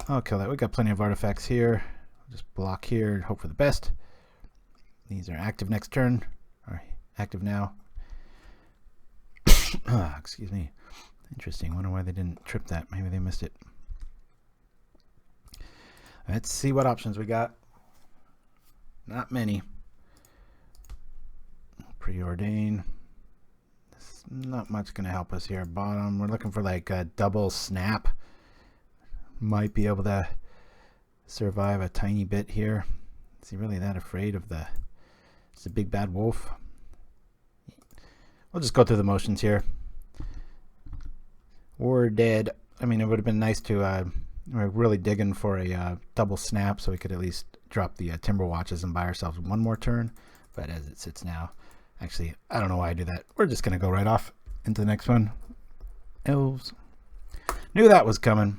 I'll kill that. We got plenty of artifacts here. Just block here and hope for the best. These are active next turn. Or active now. Excuse me. Interesting. Wonder why they didn't trip that. Maybe they missed it. Let's see what options we got. Not many. Preordain. Not much going to help us here. Bottom. We're looking for like a double snap. Might be able to survive a tiny bit here. Is he really that afraid of the... It's a big bad wolf. We'll just go through the motions here. We're dead. I mean, it would have been nice to... we're really digging for a double snap so we could at least drop the Timberwatches and buy ourselves one more turn. But as it sits now... Actually, I don't know why I do that. We're just going to go right off into the next one. Elves. Knew that was coming.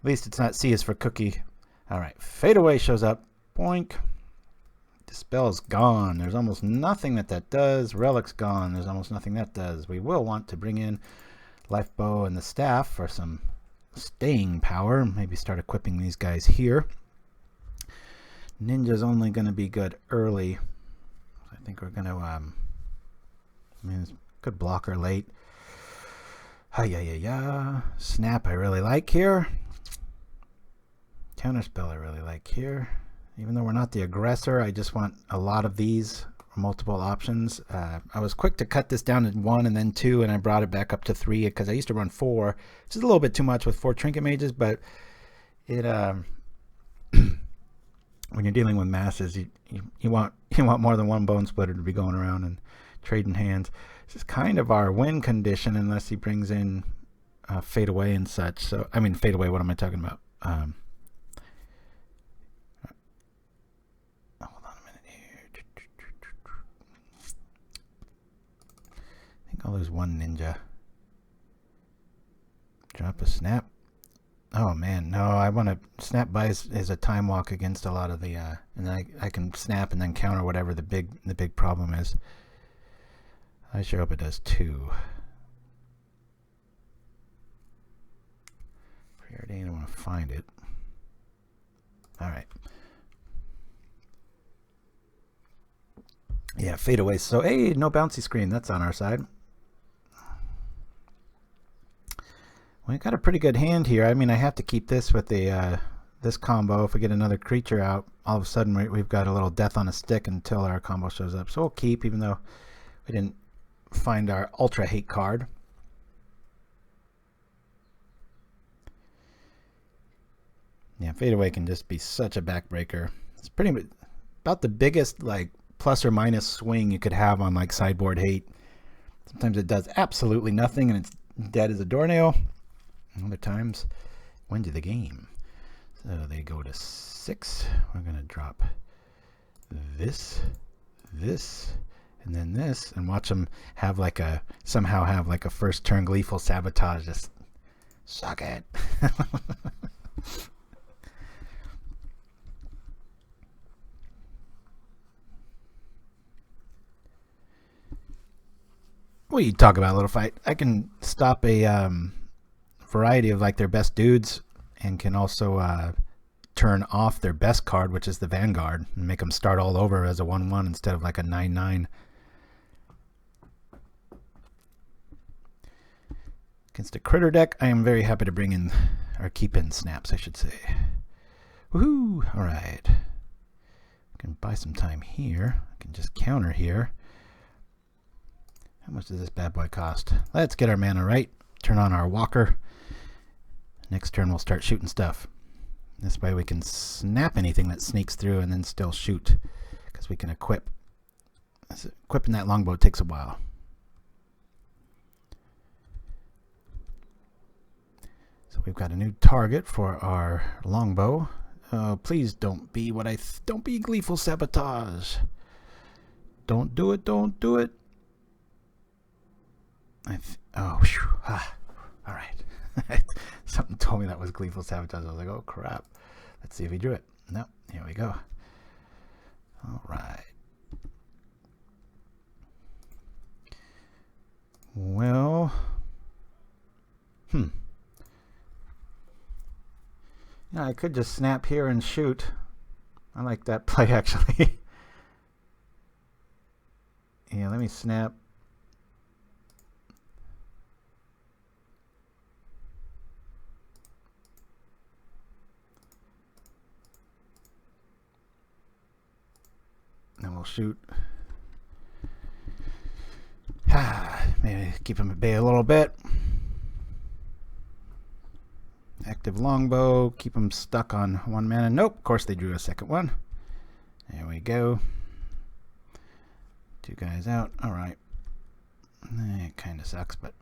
At least it's not C is for cookie. Alright, Fade Away shows up. Boink. Dispel's gone. There's almost nothing that does. Relic's gone. There's almost nothing that does. We will want to bring in Lifebow and the Staff for some staying power. Maybe start equipping these guys here. Ninja's only going to be good early. I think we're going to... I mean, it's a good blocker late. Snap I really like here. Counterspell I really like here. Even though we're not the aggressor, I just want a lot of these, multiple options. I was quick to cut this down to 1 and then 2, and I brought it back up to 3 because I used to run 4, which is a little bit too much with 4 Trinket Mages, but it when you're dealing with masses, you want more than one Bonesplitter to be going around and trading hands. This is kind of our win condition unless he brings in Fade Away and such. So I mean, Fade Away. What am I talking about? Hold on a minute here. I think I'll lose one ninja. Drop a snap. Oh man, no, I want to snap by is a time walk against a lot of the and I can snap and then counter whatever the big problem is. I sure hope it does too. Preordain, I want to find it. Alright. Yeah, Fade Away. So hey, no bouncy screen, that's on our side. We got a pretty good hand here. I mean, I have to keep this with the this combo. If we get another creature out, all of a sudden we've got a little death on a stick until our combo shows up. So we'll keep, even though we didn't find our Ultra Hate card. Yeah, Fade Away can just be such a backbreaker. It's pretty much about the biggest like plus or minus swing you could have on like sideboard hate. Sometimes it does absolutely nothing and it's dead as a doornail. Other times, wins the game. So they go to 6. We're going to drop this, and then this, and watch them have like a, somehow have like a first turn Gleeful Sabotage. Just suck it. What you talk about, little fight? I can stop a variety of like their best dudes, and can also turn off their best card, which is the Vanguard, and make them start all over as a 1/1 instead of like a 9/9. Against a critter deck, I am very happy to bring in, or keep in snaps, I should say. Woohoo! All right. I can buy some time here. I can just counter here. How much does this bad boy cost? Let's get our mana right. Turn on our Walker. Next turn we'll start shooting stuff. This way we can snap anything that sneaks through and then still shoot, because we can equip. Equipping that longbow takes a while. So we've got a new target for our longbow. Please don't be what I don't be Gleeful Sabotage. Don't do it. Don't do it. All right. Something told me that was Gleeful Sabotage. I was like, oh crap. Let's see if he drew it. Nope. Here we go. All right. Well. I could just snap here and shoot. I like that play, actually. Yeah, let me snap. Then we'll shoot. Maybe keep him at bay a little bit. Active longbow, keep them stuck on 1 mana. Nope, of course they drew a second one. There we go. 2 guys out. All right. It kind of sucks, but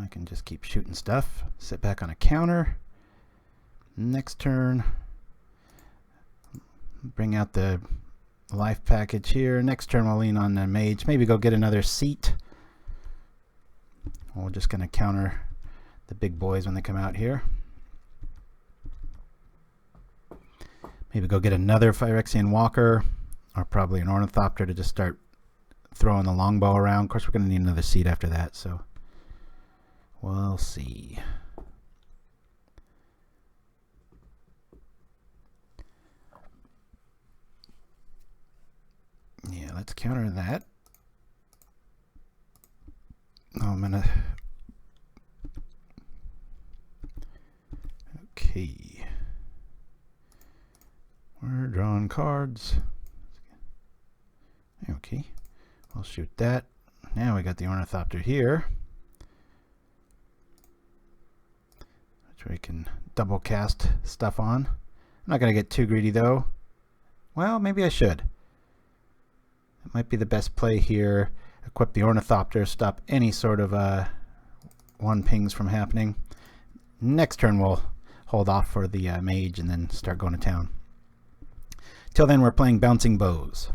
I can just keep shooting stuff. Sit back on a counter. Next turn, bring out the life package here. Next turn we'll lean on the mage. Maybe go get another seat. We're just going to counter the big boys when they come out here. Maybe go get another Phyrexian Walker, or probably an Ornithopter to just start throwing the longbow around. Of course, we're going to need another seat after that, so we'll see. Yeah, let's counter that. Oh, I'm gonna. Okay. We're drawing cards. Okay. We'll shoot that. Now we got the Ornithopter here, which we can double cast stuff on. I'm not gonna get too greedy though. Well, maybe I should. It might be the best play here. Equip the Ornithopter, stop any sort of 1 pings from happening. Next turn we'll hold off for the mage and then start going to town. Till then we're playing Bouncing Bows,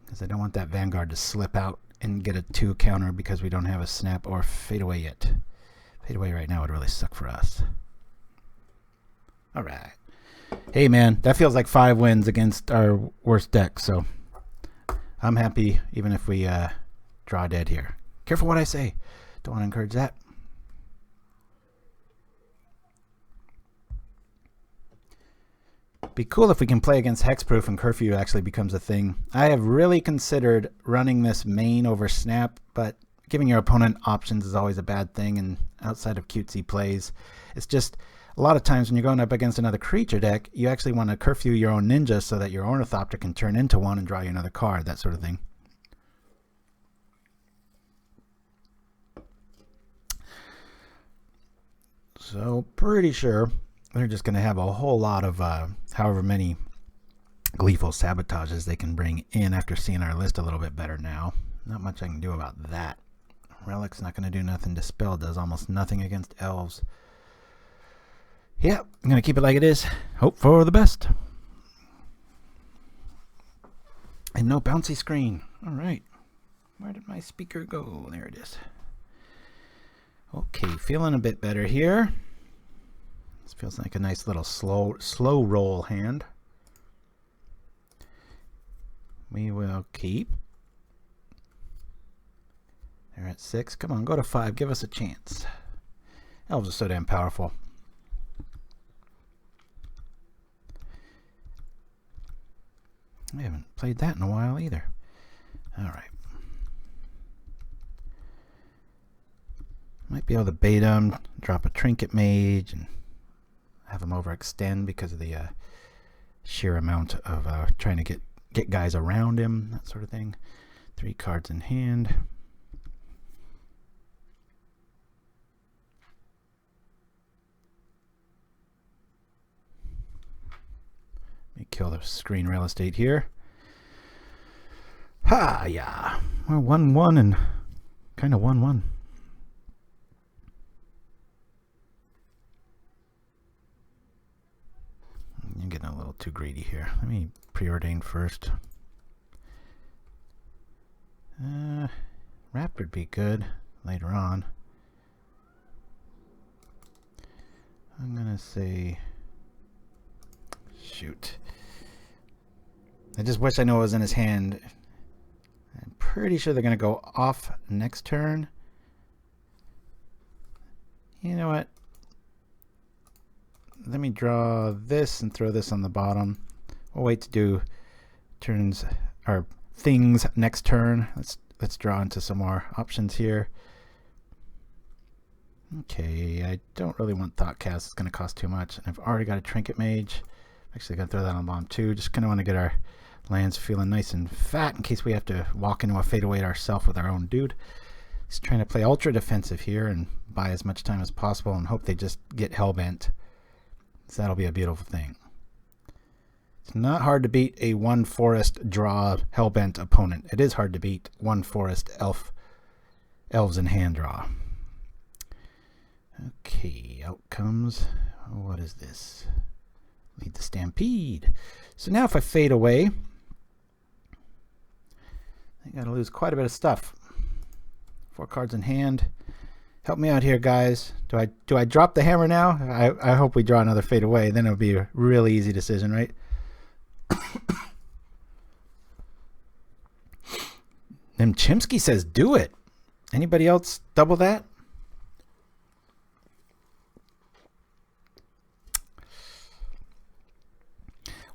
because I don't want that Vanguard to slip out and get a 2 counter because we don't have a snap or fade away yet. Fade away right now would really suck for us. Alright. Hey man, that feels like 5 wins against our worst deck, so I'm happy even if we draw dead here. Careful what I say. Don't want to encourage that. Be cool if we can play against Hexproof and Curfew actually becomes a thing. I have really considered running this main over Snap, but giving your opponent options is always a bad thing, and outside of cutesy plays, it's just a lot of times when you're going up against another creature deck, you actually want to Curfew your own ninja so that your Ornithopter can turn into one and draw you another card, that sort of thing. So pretty sure they're just going to have a whole lot of however many Gleeful Sabotages they can bring in after seeing our list a little bit better now. Not much I can do about that. Relic's not going to do nothing. Dispel does almost nothing against elves. Yeah, I'm going to keep it like it is. Hope for the best. And no bouncy screen. All right. Where did my speaker go? There it is. Okay, feeling a bit better here. This feels like a nice little slow roll hand. We will keep. They're at 6. Come on, go to 5. Give us a chance. Elves are so damn powerful. I haven't played that in a while either. Alright. Might be able to bait them, drop a Trinket Mage, and have them overextend because of the sheer amount of trying to get guys around him, that sort of thing. 3 cards in hand. Let me kill the screen real estate here. Ha, yeah. We're 1-1 and kind of 1-1. I'm getting a little too greedy here. Let me preordain first. Raptor would be good later on. I'm gonna say, shoot. I just wish I knew what was in his hand. I'm pretty sure they're gonna go off next turn. You know what? Let me draw this and throw this on the bottom. We'll wait to do turns or things next turn. Let's draw into some more options here. Okay, I don't really want Thoughtcast. It's going to cost too much. And I've already got a Trinket Mage. I'm actually going to throw that on the bottom too. Just kind of want to get our lands feeling nice and fat in case we have to walk into a fadeaway ourselves with our own dude. Just trying to play ultra defensive here and buy as much time as possible and hope they just get hellbent. So that'll be a beautiful thing. It's not hard to beat a 1 forest draw hellbent opponent. It is hard to beat 1 forest elves in hand draw. Okay, outcomes. What is this? Lead the Stampede. So now if I fade away, I gotta lose quite a bit of stuff. 4 cards in hand. Help me out here, guys. Do I drop the hammer now? I hope we draw another fade away. Then it'll be a really easy decision, right? Then Chimsky says, do it. Anybody else double that?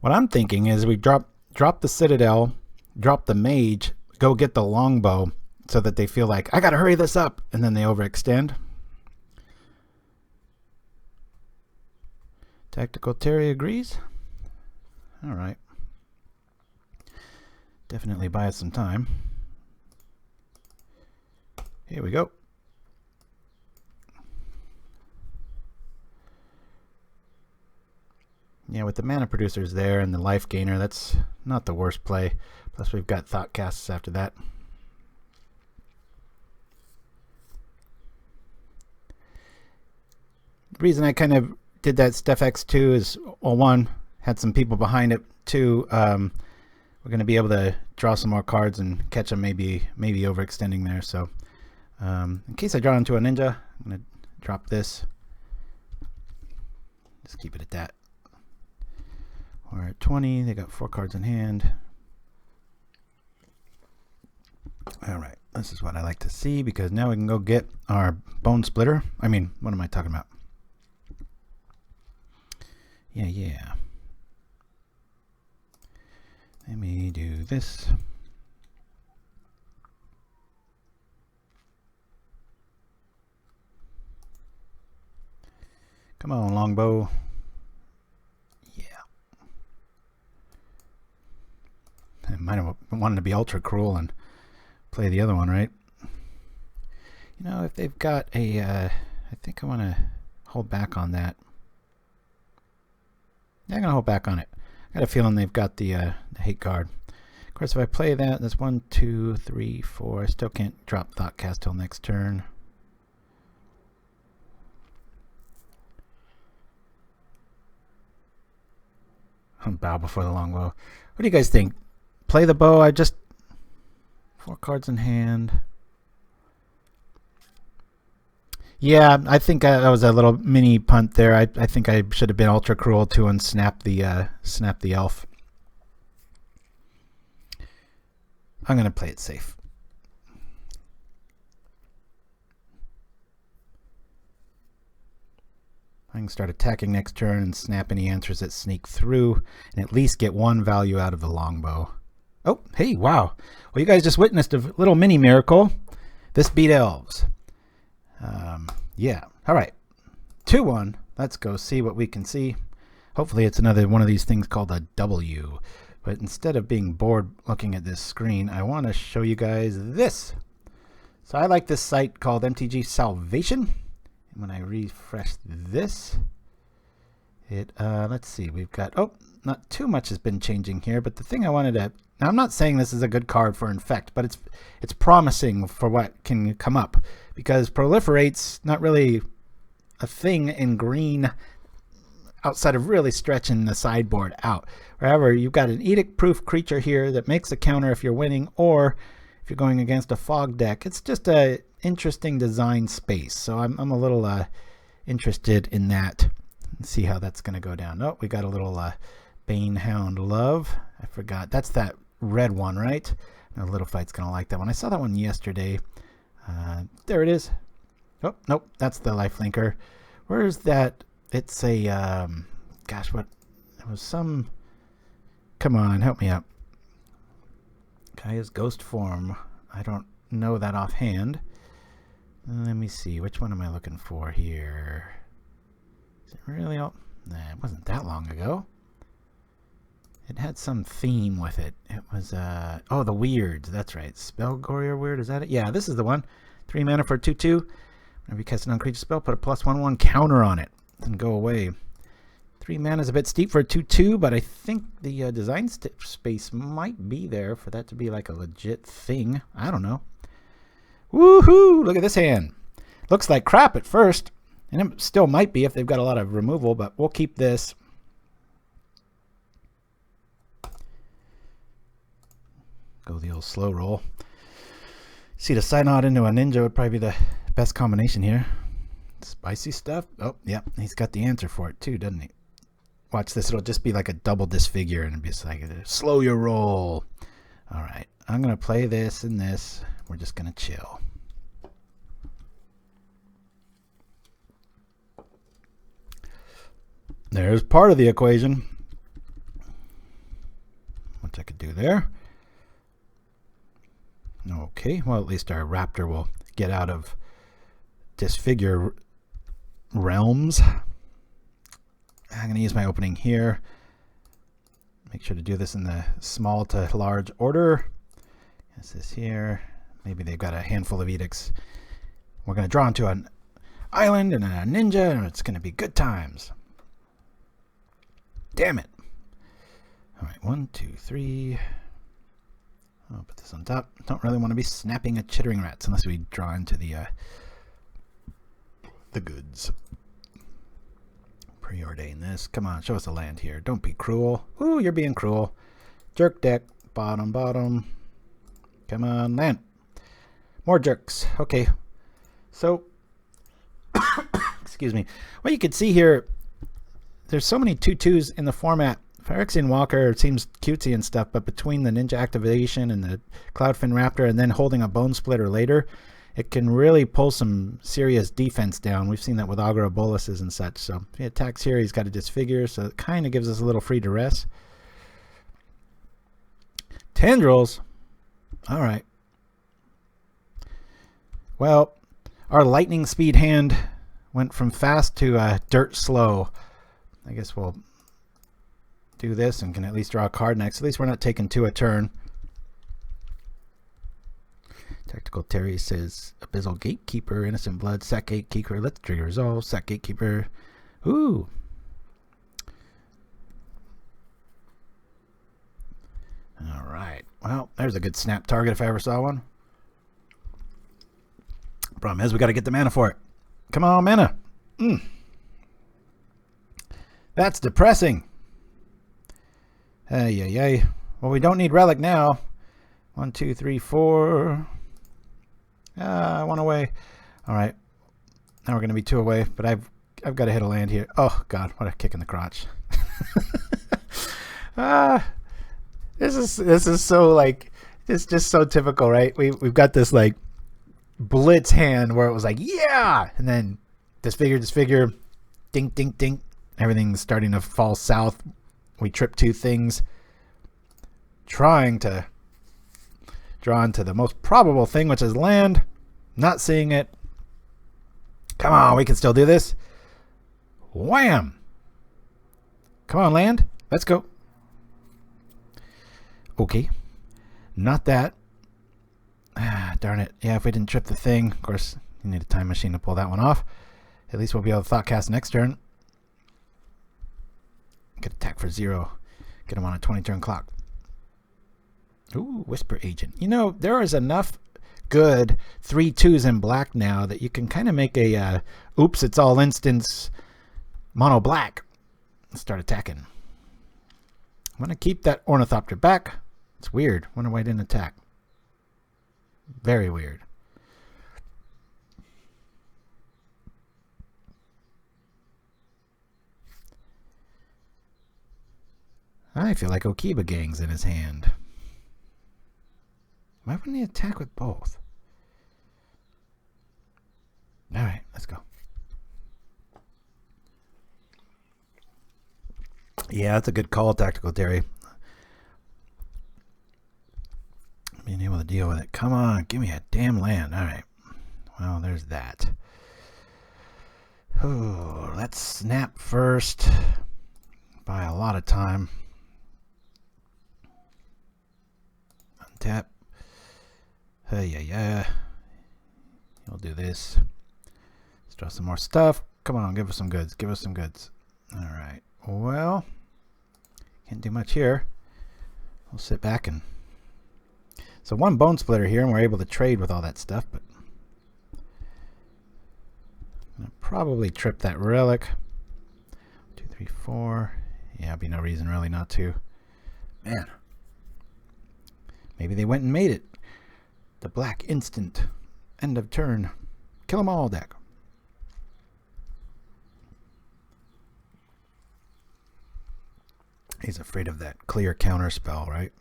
What I'm thinking is we drop the Citadel, drop the Mage, go get the Longbow, so that they feel like, I gotta hurry this up, and then they overextend. Tactical Terry agrees. All right. Definitely buy us some time. Here we go. Yeah, with the mana producers there and the life gainer, that's not the worst play. Plus we've got Thoughtcasts after that. The reason I kind of did that Steph X2 is, well, 1, had some people behind it. 2, we're going to be able to draw some more cards and catch them maybe overextending there. So in case I draw into a ninja, I'm going to drop this. Just keep it at that. We're at 20. They got 4 cards in hand. All right. This is what I like to see because now we can go get our Bonesplitter. I mean, what am I talking about? Yeah. Let me do this. Come on, Longbow. Yeah. I might have wanted to be ultra cruel and play the other one, right? You know, if they've got a, I think I want to hold back on that. Yeah, I'm going to hold back on it. I got a feeling they've got the hate card. Of course, if I play that, that's 1, 2, 3, 4. I still can't drop Thoughtcast till next turn. I'll bow before the Longbow. What do you guys think? Play the bow. I just 4 cards in hand. Yeah, I think that was a little mini punt there. I think I should have been ultra cruel to unsnap the elf. I'm going to play it safe. I can start attacking next turn and snap any answers that sneak through and at least get one value out of the longbow. Oh, hey, wow. Well, you guys just witnessed a little mini miracle. This beat elves. Yeah. All right. 2-1. Let's go see what we can see. Hopefully it's another one of these things called a W. But instead of being bored looking at this screen, I want to show you guys this. So I like this site called MTG Salvation. And when I refresh this, let's see, we've got, not too much has been changing here, but the thing I wanted to, now I'm not saying this is a good card for Infect, but it's promising for what can come up, because Proliferate's not really a thing in green outside of really stretching the sideboard out. However, you've got an edict-proof creature here that makes a counter if you're winning, or if you're going against a fog deck. It's just a interesting design space, so I'm a little interested in that. Let's see how that's going to go down. Oh, we got a little Banehound Love. I forgot. That's that red one, right? No, Little Fight's going to like that one. I saw that one yesterday. There it is. Oh, nope. That's the lifelinker. Where's that? It's a, gosh, what? It was some, come on, help me out. Gaea's Ghost Form. I don't know that offhand. Let me see. Which one am I looking for here? Is it really all? Nah, it wasn't that long ago. It had some theme with it. It was, oh, the weirds. That's right. Spellgorier Weird. Is that it? Yeah, this is the one. 3 mana for 2/2. Whenever you cast a non-creature spell, put a +1/1 counter on it and go away. 3 mana is a bit steep for a 2/2, but I think the design space might be there for that to be like a legit thing. I don't know. Woohoo! Look at this hand. Looks like crap at first, and it still might be if they've got a lot of removal, but we'll keep this. Go the old slow roll. See, the Synod into a ninja would probably be the best combination here. Spicy stuff. Oh, yeah, he's got the answer for it too, doesn't he? Watch this. It'll just be like a double disfigure, and it'll be just like, slow your roll. All right, I'm going to play this and this. We're just going to chill. There's part of the equation. What I could do there. Okay, well, at least our Raptor will get out of disfigure realms. I'm going to use my opening here. Make sure to do this in the small to large order. Is this here? Maybe they've got a handful of edicts. We're going to draw into an island and a ninja, and it's going to be good times. Damn it. All right, 1, 2, 3. I'll put this on top. Don't really want to be snapping at chittering rats unless we draw into the goods. Preordain this. Come on, show us a land here. Don't be cruel. Ooh, you're being cruel. Jerk deck. Bottom, bottom. Come on, land. More jerks. Okay. So, excuse me. What you can see here, there's so many 2/2s in the format. Phyrexian Walker seems cutesy and stuff, but between the ninja activation and the Cloudfin Raptor and then holding a Bonesplitter later, it can really pull some serious defense down. We've seen that with Aggro Boluses and such. So if he attacks here, he's got to disfigure, so it kind of gives us a little free duress. Tendrils. All right. Well, our lightning speed hand went from fast to dirt slow. I guess we'll do this and can at least draw a card next. At least we're not taking 2 a turn. Tactical Terry says Abyssal Gatekeeper, Innocent Blood, Sack Gatekeeper. Let's trigger resolve. Sack Gatekeeper. Ooh. All right. Well, there's a good snap target if I ever saw one. Problem is we got to get the mana for it. Come on, mana. That's depressing. Hey. Well, we don't need Relic now. 1, 2, 3, 4. I want away. All right. Now we're going to be 2 away, but I've got to hit a land here. Oh, God. What a kick in the crotch. This is so like, It's just so typical, right? We've got this like blitz hand where it was like, yeah, and then disfigure, dink, dink, dink. Everything's starting to fall south. We trip two things, trying to draw into the most probable thing, which is land. Not seeing it. Come on, we can still do this. Wham! Come on, land. Let's go. Okay. Not that. Ah, darn it. Yeah, if we didn't trip the thing. Of course, you need a time machine to pull that one off. At least we'll be able to Thoughtcast next turn. Get attack for 0. Get him on a 20-turn clock. Ooh, Whisper Agent. You know, there is enough good 3/2s in black now that you can kind of make a oops, it's all instance mono black and start attacking. I'm going to keep that Ornithopter back. It's weird. Wonder why I didn't attack. Very weird. I feel like Okiba Gang's in his hand. Why wouldn't he attack with both? Alright, let's go. Yeah, that's a good call, Tactical Terry. Being able to deal with it. Come on, give me a damn land. Alright. Well, there's that. Oh, let's snap first. Buy a lot of time. Untap. Yeah. We'll do this. Let's draw some more stuff. Come on, give us some goods. Give us some goods. Alright. Well, can't do much here. We'll sit back and... So one Bonesplitter here, and we're able to trade with all that stuff, but... I'm going to probably trip that Relic. 2, 3, 4. Yeah, be no reason really not to. Man. Maybe they went and made it. The black instant. End of turn. Kill them all deck. He's afraid of that clear counterspell, right?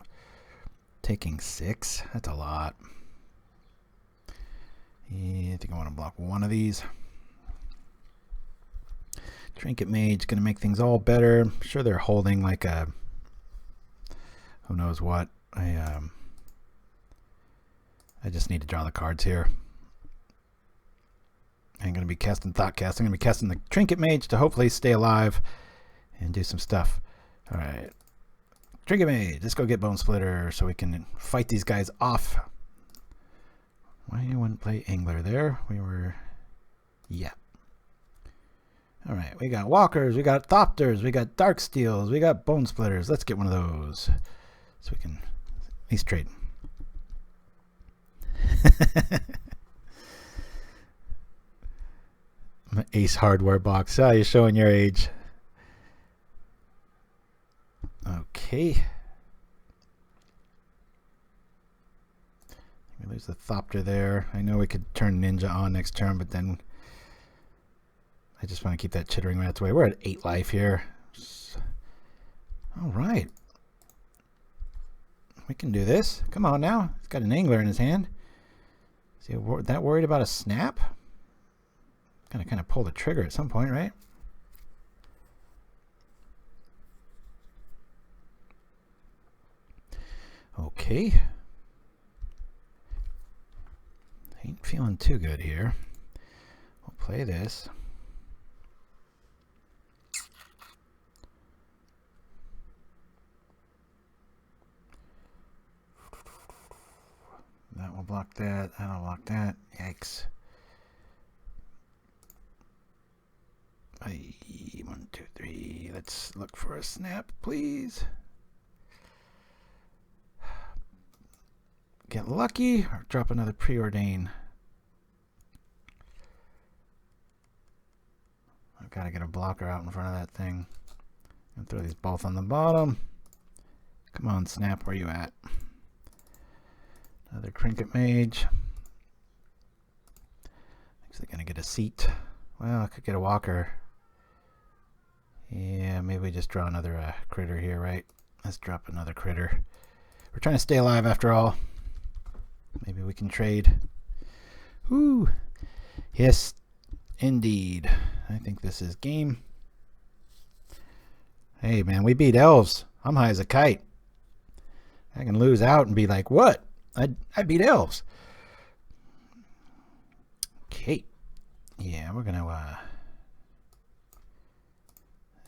Taking 6. That's a lot. Yeah, I think I want to block one of these. Trinket Mage going to make things all better. I'm sure they're holding like a... Who knows what. I just need to draw the cards here. I'm going to be casting Thoughtcast. I'm going to be casting the Trinket Mage to hopefully stay alive and do some stuff. Alright. Trinket Mage, let's go get Bonesplitter so we can fight these guys off. Why you wouldn't play Angler there? We were... Yeah. Alright, we got Walkers, we got Thopters, we got Darksteels, we got Bonesplitters. Let's get one of those so we can at least trade. Ace Hardware box. Ah, you're showing your age. Okay. There's the Thopter there. I know we could turn Ninja on next turn, but then I just want to keep that Chittering Rats away. We're at 8 life here. All right. We can do this. Come on now. He's got an Angler in his hand. Is he that worried about a snap? Gonna kind of pull the trigger at some point, right? Okay. Ain't feeling too good here. We'll play this. That will block that. That'll block that. Yikes. 1, 2, 3. Let's look for a snap, please. Get lucky or drop another Preordain. I've got to get a blocker out in front of that thing. And throw these both on the bottom. Come on, snap, where you at? Another Trinket Mage. Actually gonna get a seat. Well, I could get a Walker. Yeah, maybe we just draw another critter here, right? Let's drop another critter. We're trying to stay alive after all. Maybe we can trade. Ooh. Yes, indeed. I think this is game. Hey, man, we beat elves. I'm high as a kite. I can lose out and be like, what? I beat elves. Okay. Yeah, we're going to...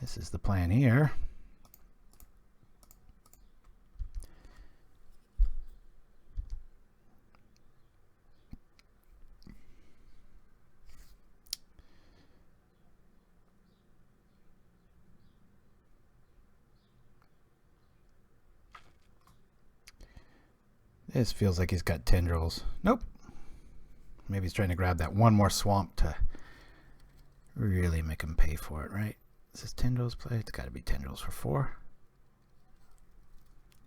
this is the plan here. This feels like he's got tendrils. Nope. Maybe he's trying to grab that one more swamp to really make him pay for it, right? Is this tendrils play? It's got to be tendrils for 4.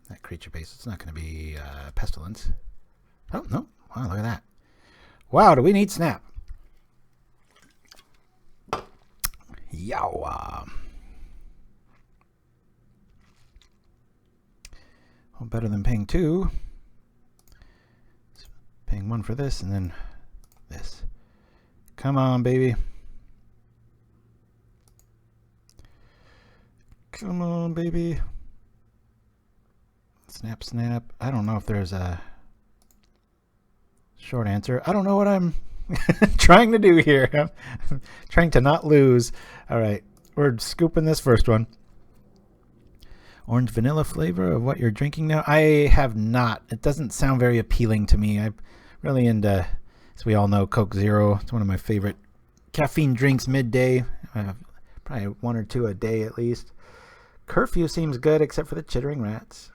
That creature base, it's not going to be pestilence. Oh, no. Wow, look at that. Wow, do we need snap? Yow. Well, better than paying 2. Paying 1 for this and then this. Come on, baby. Come on, baby. Snap, snap. I don't know if there's a short answer. I don't know what I'm trying to do here. I'm trying to not lose. All right. We're scooping this first one. Orange vanilla flavor of what you're drinking now? I have not. It doesn't sound very appealing to me. I'm really into, as we all know, Coke Zero. It's one of my favorite caffeine drinks midday. I have probably 1 or 2 a day at least. Curfew seems good except for the chittering rats.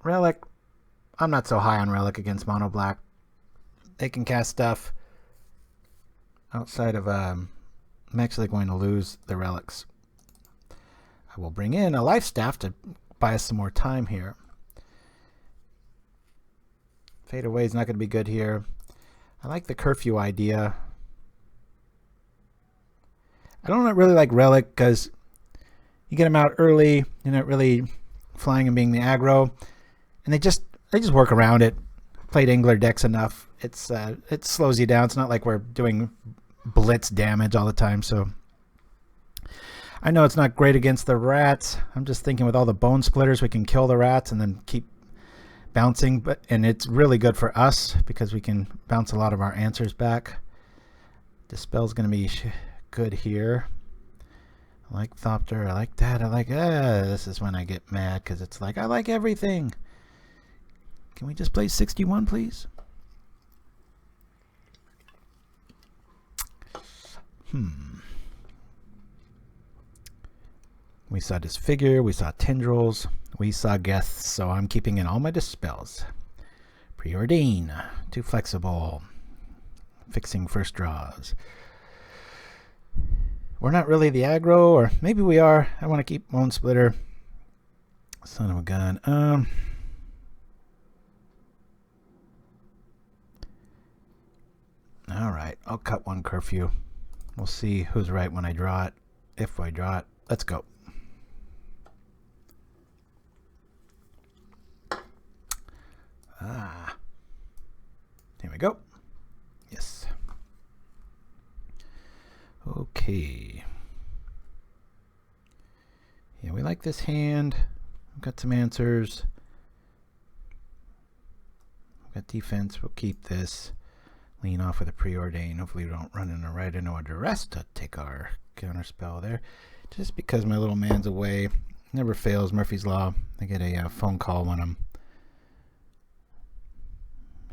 Relic. I'm not so high on Relic against Mono Black. They can cast stuff outside of... I'm actually going to lose the relics. I will bring in a life staff to buy us some more time here. Fade away is not going to be good here. I like the curfew idea. I don't really like Relic because you get them out early. You're not really flying and being the aggro, and they just work around it. Played Angler decks enough. It slows you down. It's not like we're doing blitz damage all the time. So I know it's not great against the rats. I'm just thinking with all the bone splitters, we can kill the rats and then keep bouncing. And it's really good for us because we can bounce a lot of our answers back. Dispel's going to be good here. I like Thoughtcast. I like that. I like... this is when I get mad because it's like, I like everything. Can we just play 61, please? We saw Disfigure. We saw Tendrils. We saw Geths. So I'm keeping in all my Dispels. Preordain. Too flexible. Fixing first draws. We're not really the aggro, or maybe we are. I want to keep Bonesplitter. Son of a gun. Alright, I'll cut one Curfew. We'll see who's right when I draw it. If I draw it. Let's go. Here we go. Yes. Okay. Yeah, we like this hand. We've got some answers. We've got defense. We'll keep this. Lean off with a Preordain. Hopefully we don't run right into a duress to take our counterspell there. Just because my little man's away. Never fails. Murphy's Law. I get a phone call when I'm...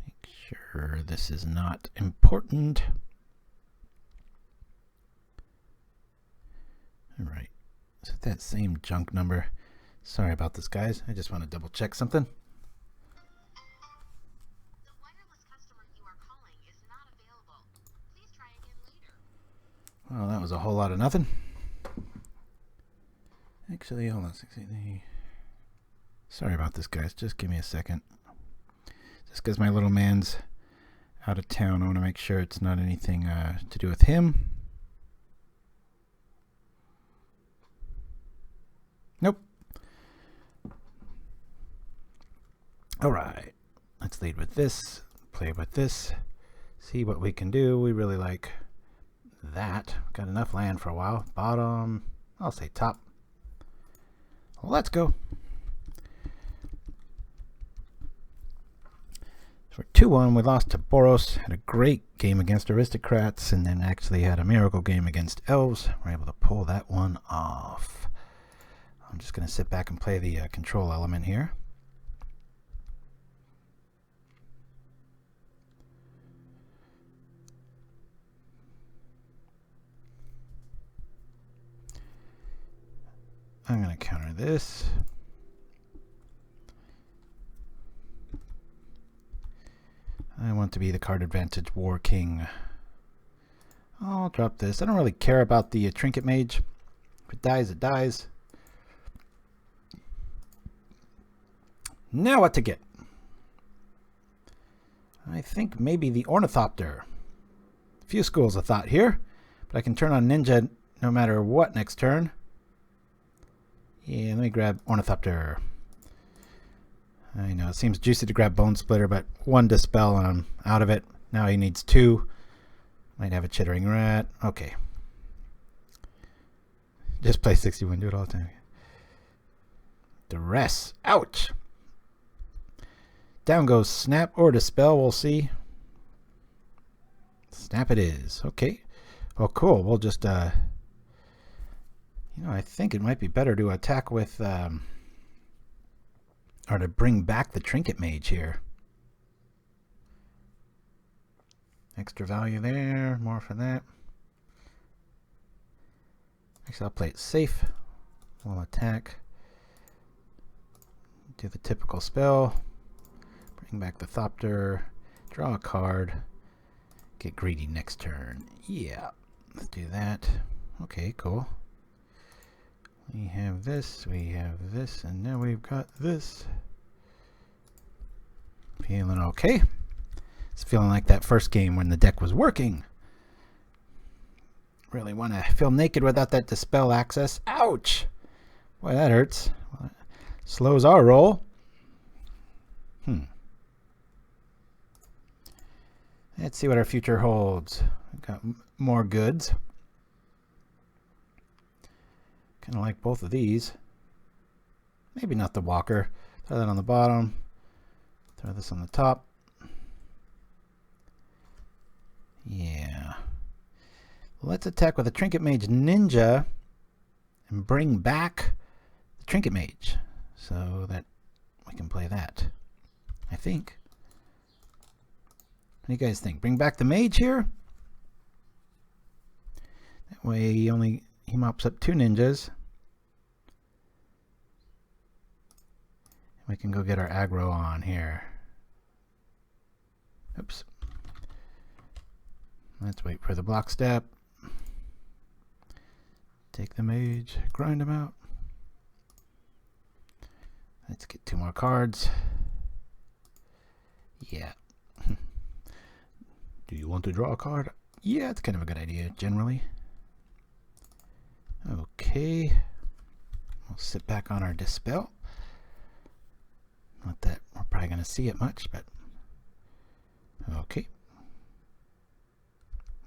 Make sure this is not important. Alright. Is it that same junk number? Sorry about this, guys. I just want to double check something. The wireless customer you are calling is not available. Please try again later. Well, that was a whole lot of nothing. Actually, hold on. Sorry about this, guys. Just give me a second. Just because my little man's out of town, I want to make sure it's not anything to do with him. Nope. All right. Let's lead with this, play with this, see what we can do. We really like that. Got enough land for a while. Bottom, I'll say top. Let's go. So we're 2-1. We lost to Boros. Had a great game against Aristocrats, and then actually had a miracle game against Elves. We're able to pull that one off. I'm just going to sit back and play the control element here. I'm going to counter this. I want to be the card advantage War King. I'll drop this. I don't really care about the Trinket Mage. If it dies, it dies. Now what to get? I think maybe the Ornithopter. A few schools of thought here, but I can turn on Ninja no matter what next turn. Yeah, let me grab Ornithopter. I know, it seems juicy to grab Bonesplitter, but 1 Dispel and I'm out of it. Now he needs 2. Might have a Chittering Rat. Okay. Just play 61, do it all the time. Duress. Ouch! Down goes Snap or Dispel, we'll see. Snap it is. Okay. Well, cool. We'll just, you know, I think it might be better to attack with, or to bring back the Trinket Mage here. Extra value there, more for that. Actually, I'll play it safe. We'll attack. Do the typical spell. Bring back the Thopter. Draw a card. Get greedy next turn. Yeah, let's do that. Okay, cool. We have this, and now we've got this. Feeling okay. It's feeling like that first game when the deck was working. Really want to feel naked without that Dispel access. Ouch! Boy, that hurts. Well, slows our roll. Let's see what our future holds. We've got more goods. Kind of like both of these. Maybe not the Walker. Throw that on the bottom. Throw this on the top. Yeah. Let's attack with a Trinket Mage Ninja and bring back the Trinket Mage so that we can play that. I think. What do you guys think? Bring back the Mage here? That way he mops up 2 ninjas. We can go get our aggro on here. Oops. Let's wait for the block step. Take the Mage, grind him out. Let's get 2 more cards. Yeah. Do you want to draw a card? Yeah, it's kind of a good idea, generally. Okay. We'll sit back on our Dispel. Not that we're probably going to see it much, but okay.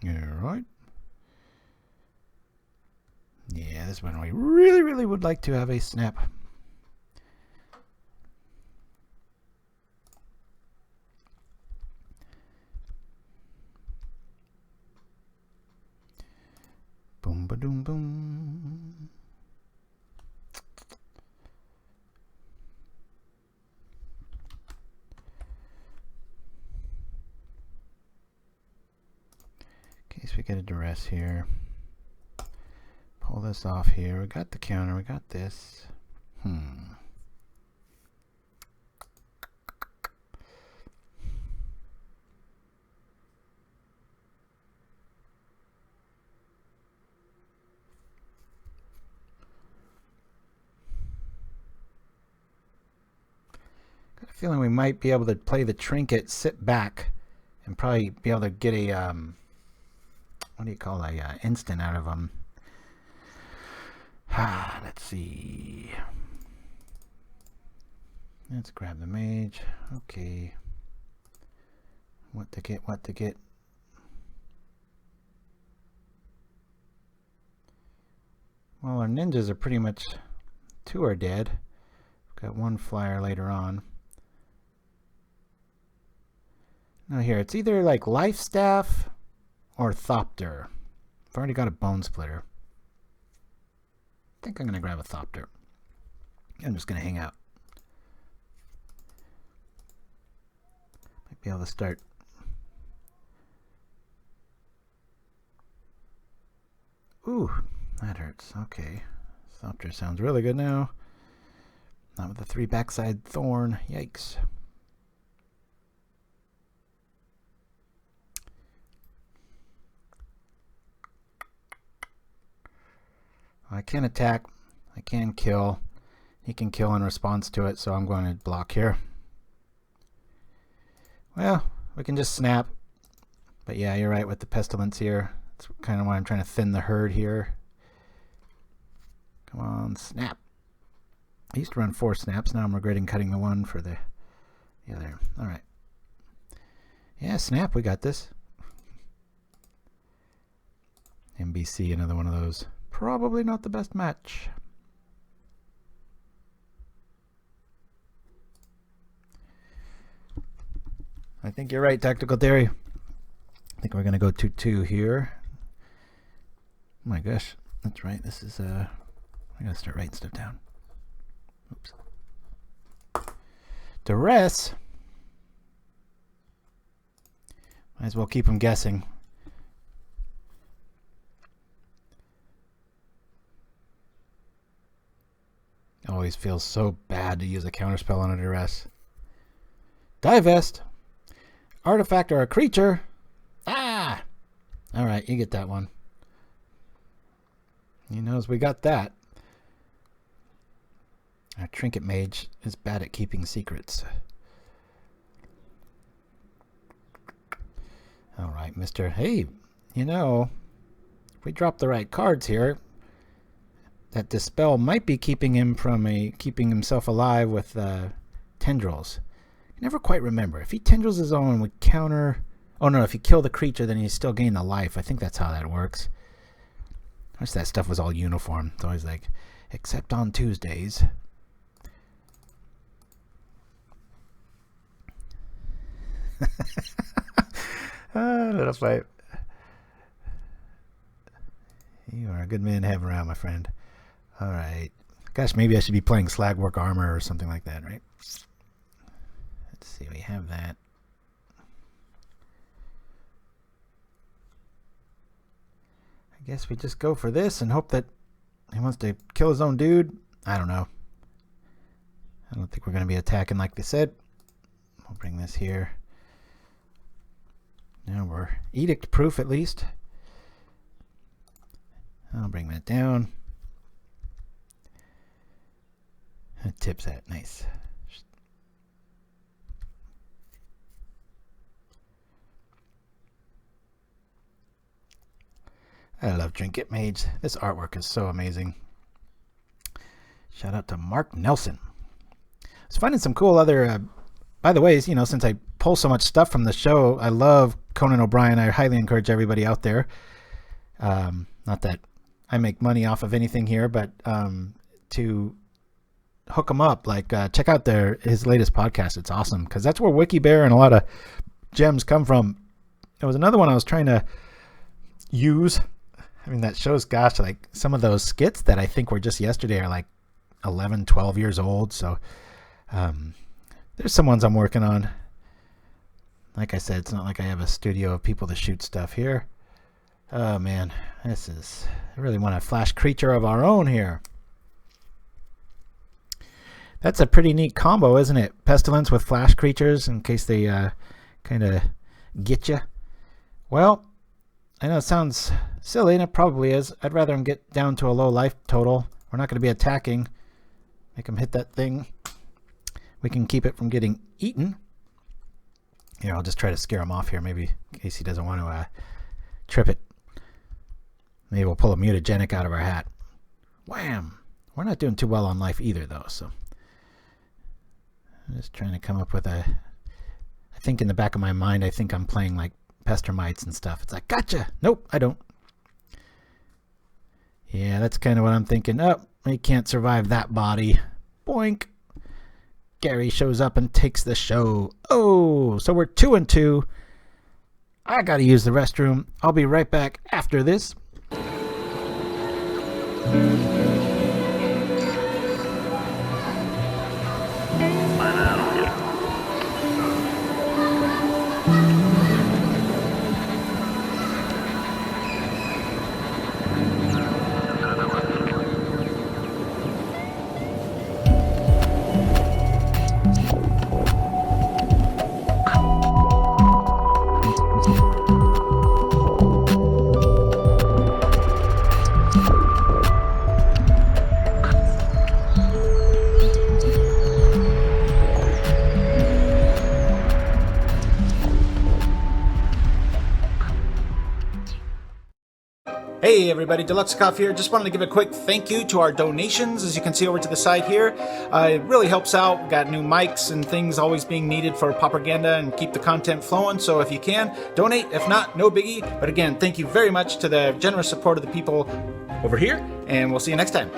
Alright. Yeah, this one we really, really would like to have a snap. Boom, ba-doom, boom. In case we get a duress here. Pull this off here. We got the counter. We got this. Got a feeling we might be able to play the Trinket, sit back, and probably be able to get a what do you call a instant out of them. Let's see. Let's grab the Mage. Okay. What to get, what to get. Well, our ninjas are pretty much... 2 are dead. We've got 1 flyer later on. Now here, it's either like Life Staff or Thopter. I've already got a Bonesplitter. I think I'm going to grab a Thopter. I'm just going to hang out. Might be able to start. Ooh, that hurts. Okay. Thopter sounds really good now. Not with the 3 backside thorn. Yikes. I can attack. I can kill. He can kill in response to it, so I'm going to block here. Well, we can just snap. But yeah, you're right with the pestilence here. That's kind of why I'm trying to thin the herd here. Come on, snap. I used to run 4 snaps. Now I'm regretting cutting the 1 for the other. All right. Yeah, snap. We got this. MBC, another one of those. Probably not the best match. I think you're right, Tactical Theory. I think we're going to go 2-2 here. Oh my gosh. That's right. This is... I got to start writing stuff down. Oops. Duress. Might as well keep them guessing. Always feels so bad to use a counterspell on a duress. Divest. Artifact or a creature. Ah! Alright, you get that one. He knows we got that. Our Trinket Mage is bad at keeping secrets. Alright, Mr. Hey, you know, if we drop the right cards here, that Dispel might be keeping him from keeping himself alive with tendrils. I never quite remember. If he tendrils his own, we counter... Oh no, if you kill the creature, then you still gain the life. I think that's how that works. I wish that stuff was all uniform. It's always like, except on Tuesdays. Little fight. You are a good man to have around, my friend. Alright. Gosh, maybe I should be playing Slagwork Armor or something like that, right? Let's see, we have that. I guess we just go for this and hope that he wants to kill his own dude. I don't know. I don't think we're going to be attacking like they said. We'll bring this here. Now we're edict proof at least. I'll bring that down. Tips that. Nice. I love Trinket Mage. This artwork is so amazing. Shout out to Mark Nelson. I was finding some cool other... by the way, you know, since I pull so much stuff from the show, I love Conan O'Brien. I highly encourage everybody out there. Not that I make money off of anything here, but to hook them up, like check out his latest podcast. It's awesome because that's where WikiBear and a lot of gems come from. There was another one I was trying to use. I mean, that shows, gosh, like some of those skits that I think were just yesterday are like 11, 12 years old. So there's some ones I'm working on. Like I said, it's not like I have a studio of people to shoot stuff here. Oh man, I really want a flash creature of our own here. That's a pretty neat combo, isn't it? Pestilence with flash creatures in case they kind of get you. Well, I know it sounds silly, and it probably is. I'd rather him get down to a low life total. We're not going to be attacking. Make him hit that thing. We can keep it from getting eaten. Here, I'll just try to scare him off here, maybe in case he doesn't want to trip it. Maybe we'll pull a mutagenic out of our hat. Wham! We're not doing too well on life either, though, so... I'm just trying to come up with a I think in the back of my mind, I think I'm playing like Pestermites and stuff. It's like, gotcha. Nope, I don't. Yeah, that's kind of what I'm thinking. Oh, he can't survive that body. Boink. Gary shows up and takes the show. Oh, so we're 2-2. I gotta use the restroom. I'll be right back after this. Hey everybody, Deluxe Coffee here. Just wanted to give a quick thank you to our donations. As you can see over to the side here, it really helps out. We've got new mics and things always being needed for Pauperganda and keep the content flowing. So if you can, donate. If not, no biggie. But again, thank you very much to the generous support of the people over here, and we'll see you next time.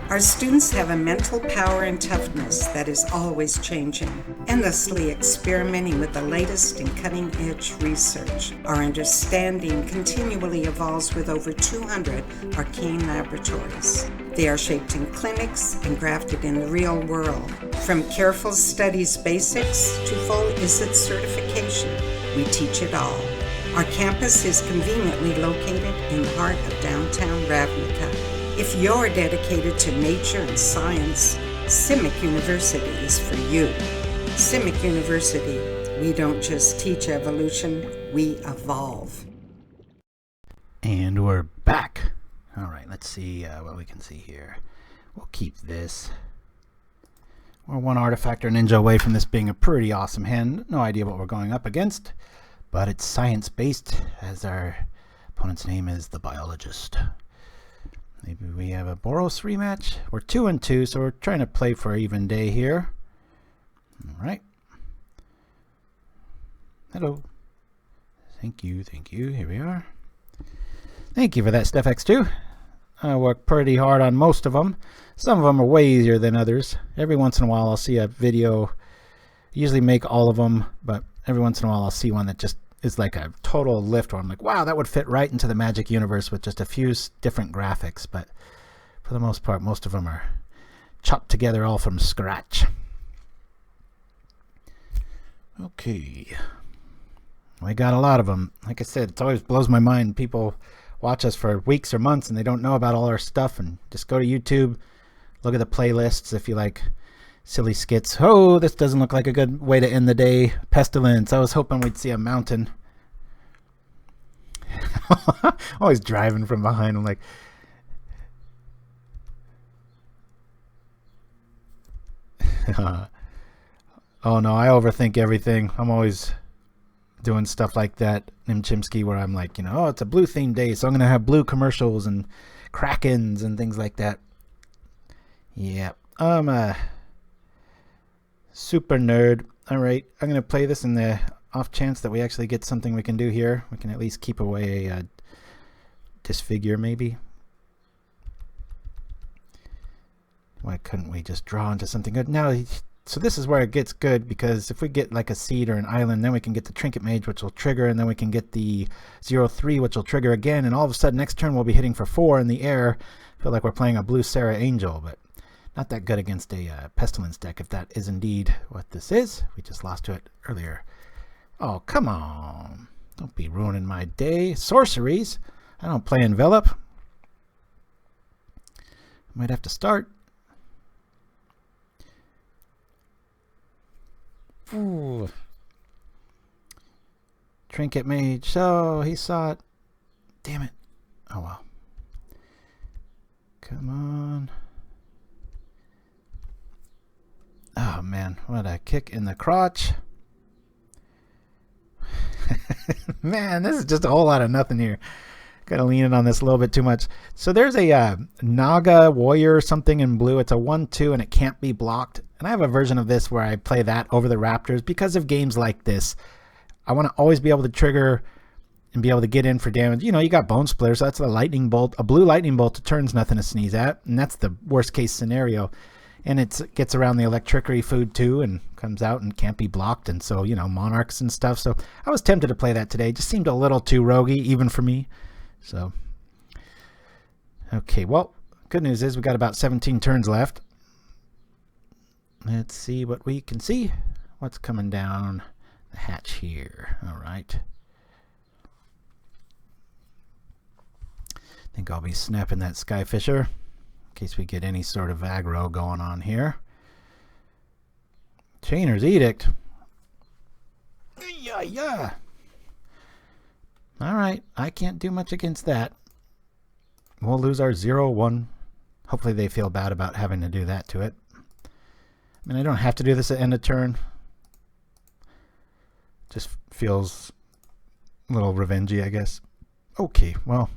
Our students have a mental power and toughness that is always changing, endlessly experimenting with the latest and cutting-edge research. Our understanding continually evolves with over 200 arcane laboratories. They are shaped in clinics and grafted in the real world. From careful studies basics to full ISIT certification, we teach it all. Our campus is conveniently located in the heart of downtown Ravnica. If you're dedicated to nature and science, Simic University is for you. Simic University, we don't just teach evolution, we evolve. And we're back. All right, let's see what we can see here. We'll keep this. We're one artifact or ninja away from this being a pretty awesome hand. No idea what we're going up against, but it's science-based, as our opponent's name is the Biologist. Maybe we have a Boros rematch. We're 2-2, so we're trying to play for an even day here. All right. Hello. Thank you, thank you. Here we are. Thank you for that, Steph X2. I work pretty hard on most of them. Some of them are way easier than others. Every once in a while I'll see a video. I usually make all of them, but every once in a while I'll see one that just is like a total lift where I'm like, wow, that would fit right into the Magic universe with just a few different graphics. But for the most part, most of them are chopped together all from scratch. Okay. We got a lot of them. Like I said, it always blows my mind. People watch us for weeks or months and they don't know about all our stuff. And just go to YouTube, look at the playlists if you like silly skits. Oh, this doesn't look like a good way to end the day. Pestilence. I was hoping we'd see a mountain. Always driving from behind. I'm like, oh no, I overthink everything. I'm always doing stuff like that, Nimchimsky, where I'm like, oh, it's a blue themed day, so I'm going to have blue commercials and Krakens and things like that. Yeah, I'm a super nerd. All right, I'm going to play this in the off chance that we actually get something we can do here. We can at least keep away a disfigure, maybe. Why couldn't we just draw into something good? Now, so this is where it gets good, because if we get like a seed or an island, then we can get the Trinket Mage, which will trigger, and then we can get the 0/3, which will trigger again, and all of a sudden next turn we'll be hitting for 4 in the air. I feel like we're playing a Blue Sarah Angel, but not that good against a Pestilence deck, if that is indeed what this is. We just lost to it earlier. Oh, come on. Don't be ruining my day. Sorceries. I don't play Envelop. Might have to start. Ooh. Trinket Mage. So he saw it. Damn it. Oh well. Come on. Oh man, what a kick in the crotch. Man, this is just a whole lot of nothing here. Gotta lean in on this a little bit too much. So there's a Naga Warrior or something in blue. It's a 1/2 and it can't be blocked. And I have a version of this where I play that over the Raptors because of games like this. I want to always be able to trigger and be able to get in for damage. You know, you got Bonesplitter, so that's a lightning bolt. A blue lightning bolt to turn's nothing to sneeze at, and that's the worst case scenario. And it gets around the electricity food too and comes out and can't be blocked. And so, you know, monarchs and stuff. So I was tempted to play that today. Just seemed a little too roguey, even for me. So, okay, well, good news is we got about 17 turns left. Let's see what we can see. What's coming down the hatch here? All right. I think I'll be snapping that Skyfisher in case we get any sort of aggro going on here. Chainer's Edict. Yeah. All right, I can't do much against that. We'll lose our 0/1. Hopefully they feel bad about having to do that to it. I mean, I don't have to do this at end of turn. Just feels a little revengey, I guess. Okay, well,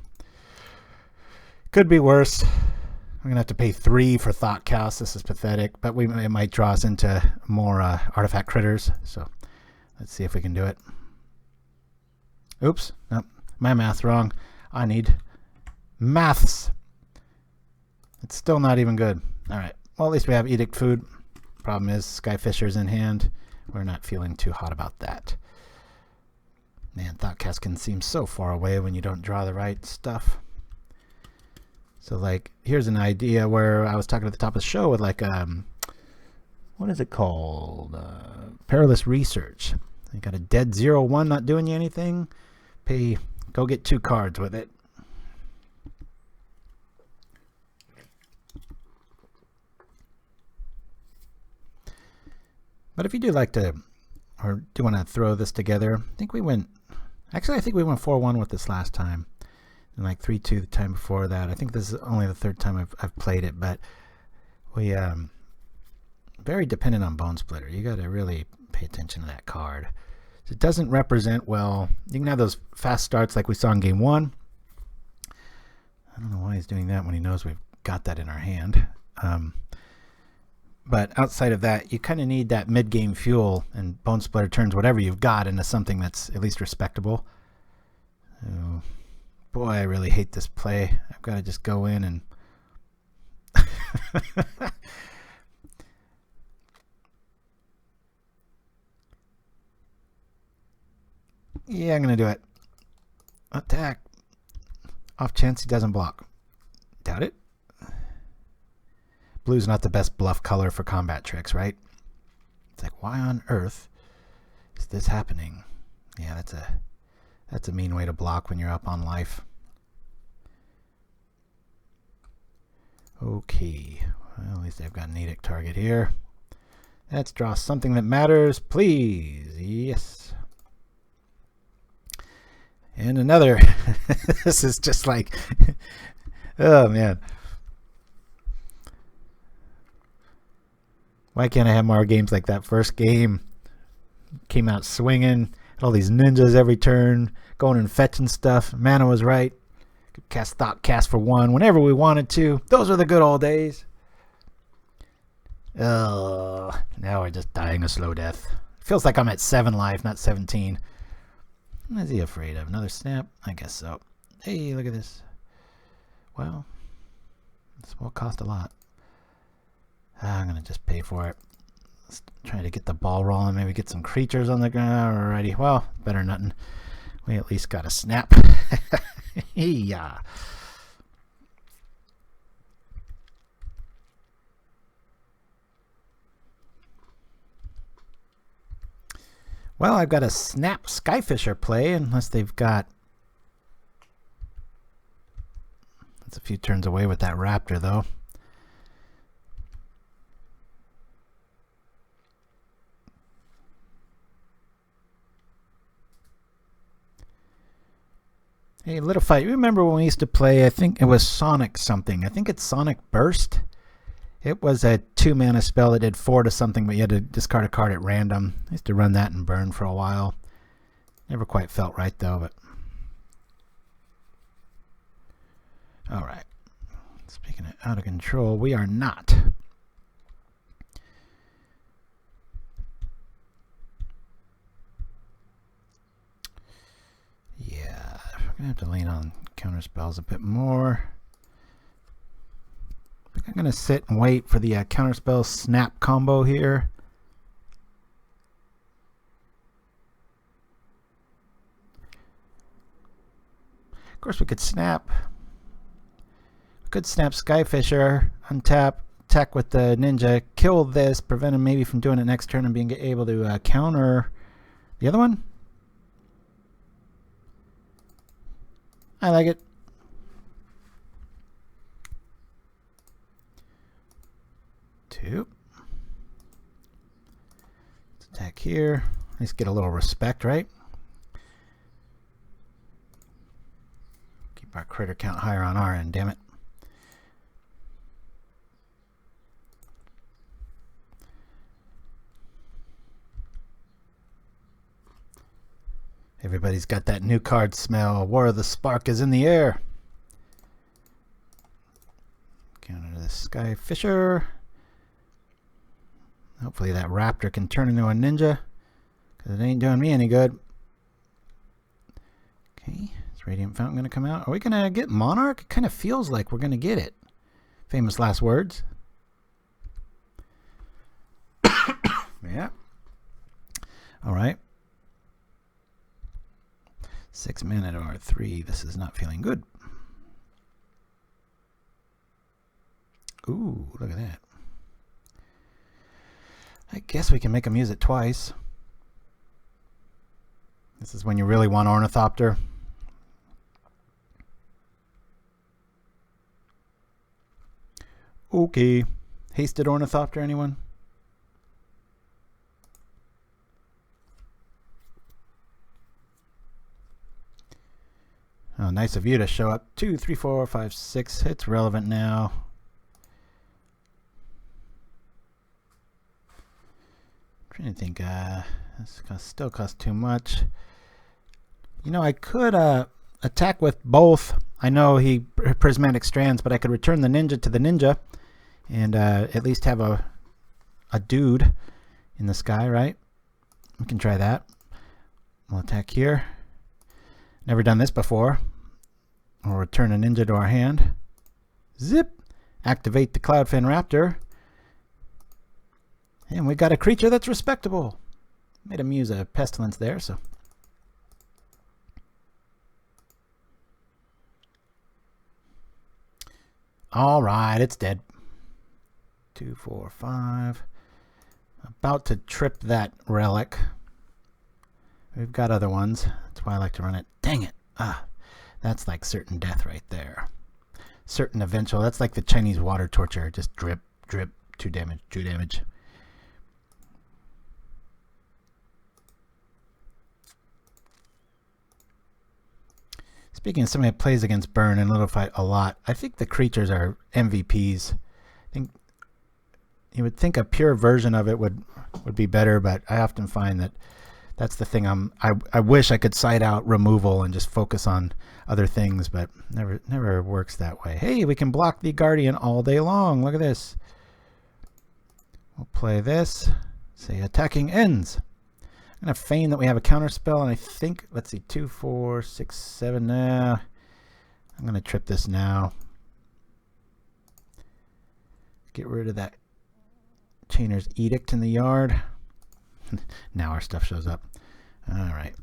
could be worse. I'm going to have to pay 3 for Thoughtcast. This is pathetic, but it might draw us into more artifact critters. So let's see if we can do it. Oops, nope, my math's wrong. I need maths. It's still not even good. All right, well, at least we have Edict food. Problem is, Skyfisher's in hand. We're not feeling too hot about that. Man, Thoughtcast can seem so far away when you don't draw the right stuff. So, like, here's an idea where I was talking at the top of the show with, like, what is it called? Perilous Research. You got a dead 0/1 not doing you anything. Go get 2 cards with it. But if you do like to, or do want to throw this together, I think we went 4-1 with this last time. And like 3-2 the time before that. I think this is only the 3rd time I've played it, but we very dependent on Bonesplitter. You got to really pay attention to that card. It doesn't represent well. You can have those fast starts like we saw in game 1. I don't know why he's doing that when he knows we've got that in our hand. But outside of that, you kind of need that mid-game fuel, and Bonesplitter turns whatever you've got into something that's at least respectable. So, boy, I really hate this play. I've got to just go in and... Yeah, I'm going to do it. Attack. Off chance he doesn't block. Doubt it. Blue's not the best bluff color for combat tricks, right? It's like, why on earth is this happening? Yeah, that's a mean way to block when you're up on life. Okay. Well, at least they've got an Edict target here. Let's draw something that matters, please. Yes. And another. This is just like, oh man. Why can't I have more games like that first game? Came out swinging, had all these ninjas every turn, going and fetching stuff. Mana was right. Could cast Thoughtcast for 1 whenever we wanted to. Those were the good old days. Oh, now we're just dying a slow death. Feels like I'm at 7 life, not 17. What is he afraid of? Another snap? I guess so. Hey, look at this. Well, this will cost a lot. I'm going to just pay for it. Let's try to get the ball rolling. Maybe get some creatures on the ground. Alrighty. Well, better than nothing. We at least got a snap. Yeah. Well, I've got a snap Skyfisher play, unless they've got... That's a few turns away with that Raptor, though. Hey, Little Fight, you remember when we used to play, I think it was Sonic something. I think it's Sonic Burst. It was a 2-mana spell that did 4 to something, but you had to discard a card at random. I used to run that and burn for a while. Never quite felt right, though, but... Alright. Speaking of out of control, we are not. Yeah, we're going to have to lean on counterspells a bit more. I think I'm going to sit and wait for the counterspell snap combo here. Of course, we could snap. We could snap Skyfisher, untap, attack with the ninja, kill this, prevent him maybe from doing it next turn and being able to counter the other one. I like it. Two. Let's attack here. At least get a little respect, right? Keep our critter count higher on our end, damn it. Everybody's got that new card smell. War of the Spark is in the air. Counter the Skyfisher. Hopefully that raptor can turn into a ninja, because it ain't doing me any good. Okay, is Radiant Fountain going to come out? Are we going to get Monarch? It kind of feels like we're going to get it. Famous last words. Yeah. All right. 6 mana to our 3. This is not feeling good. Ooh, look at that. I guess we can make them use it twice. This is when you really want Ornithopter. Okay. Hasted Ornithopter, anyone? Oh, nice of you to show up. 2, 3, 4, 5, 6. It's relevant now. I'm trying to think. This still costs too much. You know, I could attack with both. I know he prismatic strands, but I could return the ninja to the ninja and at least have a dude in the sky, right? We can try that. We'll attack here. Never done this before. We'll return a ninja to our hand. Zip! Activate the Cloudfin Raptor. And we got a creature that's respectable. Made him use a pestilence there, so. Alright, it's dead. 2, 4, 5. About to trip that relic. We've got other ones. That's why I like to run it. Dang it! Ah, that's like certain death right there. Certain eventual. That's like the Chinese water torture. Just drip, drip, 2 damage, 2 damage. Speaking of somebody that plays against Burn and Little Fight a lot, I think the creatures are MVPs. I think you would think a pure version of it would be better, but I often find that that's the thing. I wish I could side out removal and just focus on other things, but never works that way. Hey, we can block the Guardian all day long. Look at this. We'll play this. Say attacking ends. I'm going to feign that we have a counterspell, and I think, let's see, 2, 4, 6, 7. Nah, I'm going to trip this now. Get rid of that Chainer's Edict in the yard. Now our stuff shows up. Alright.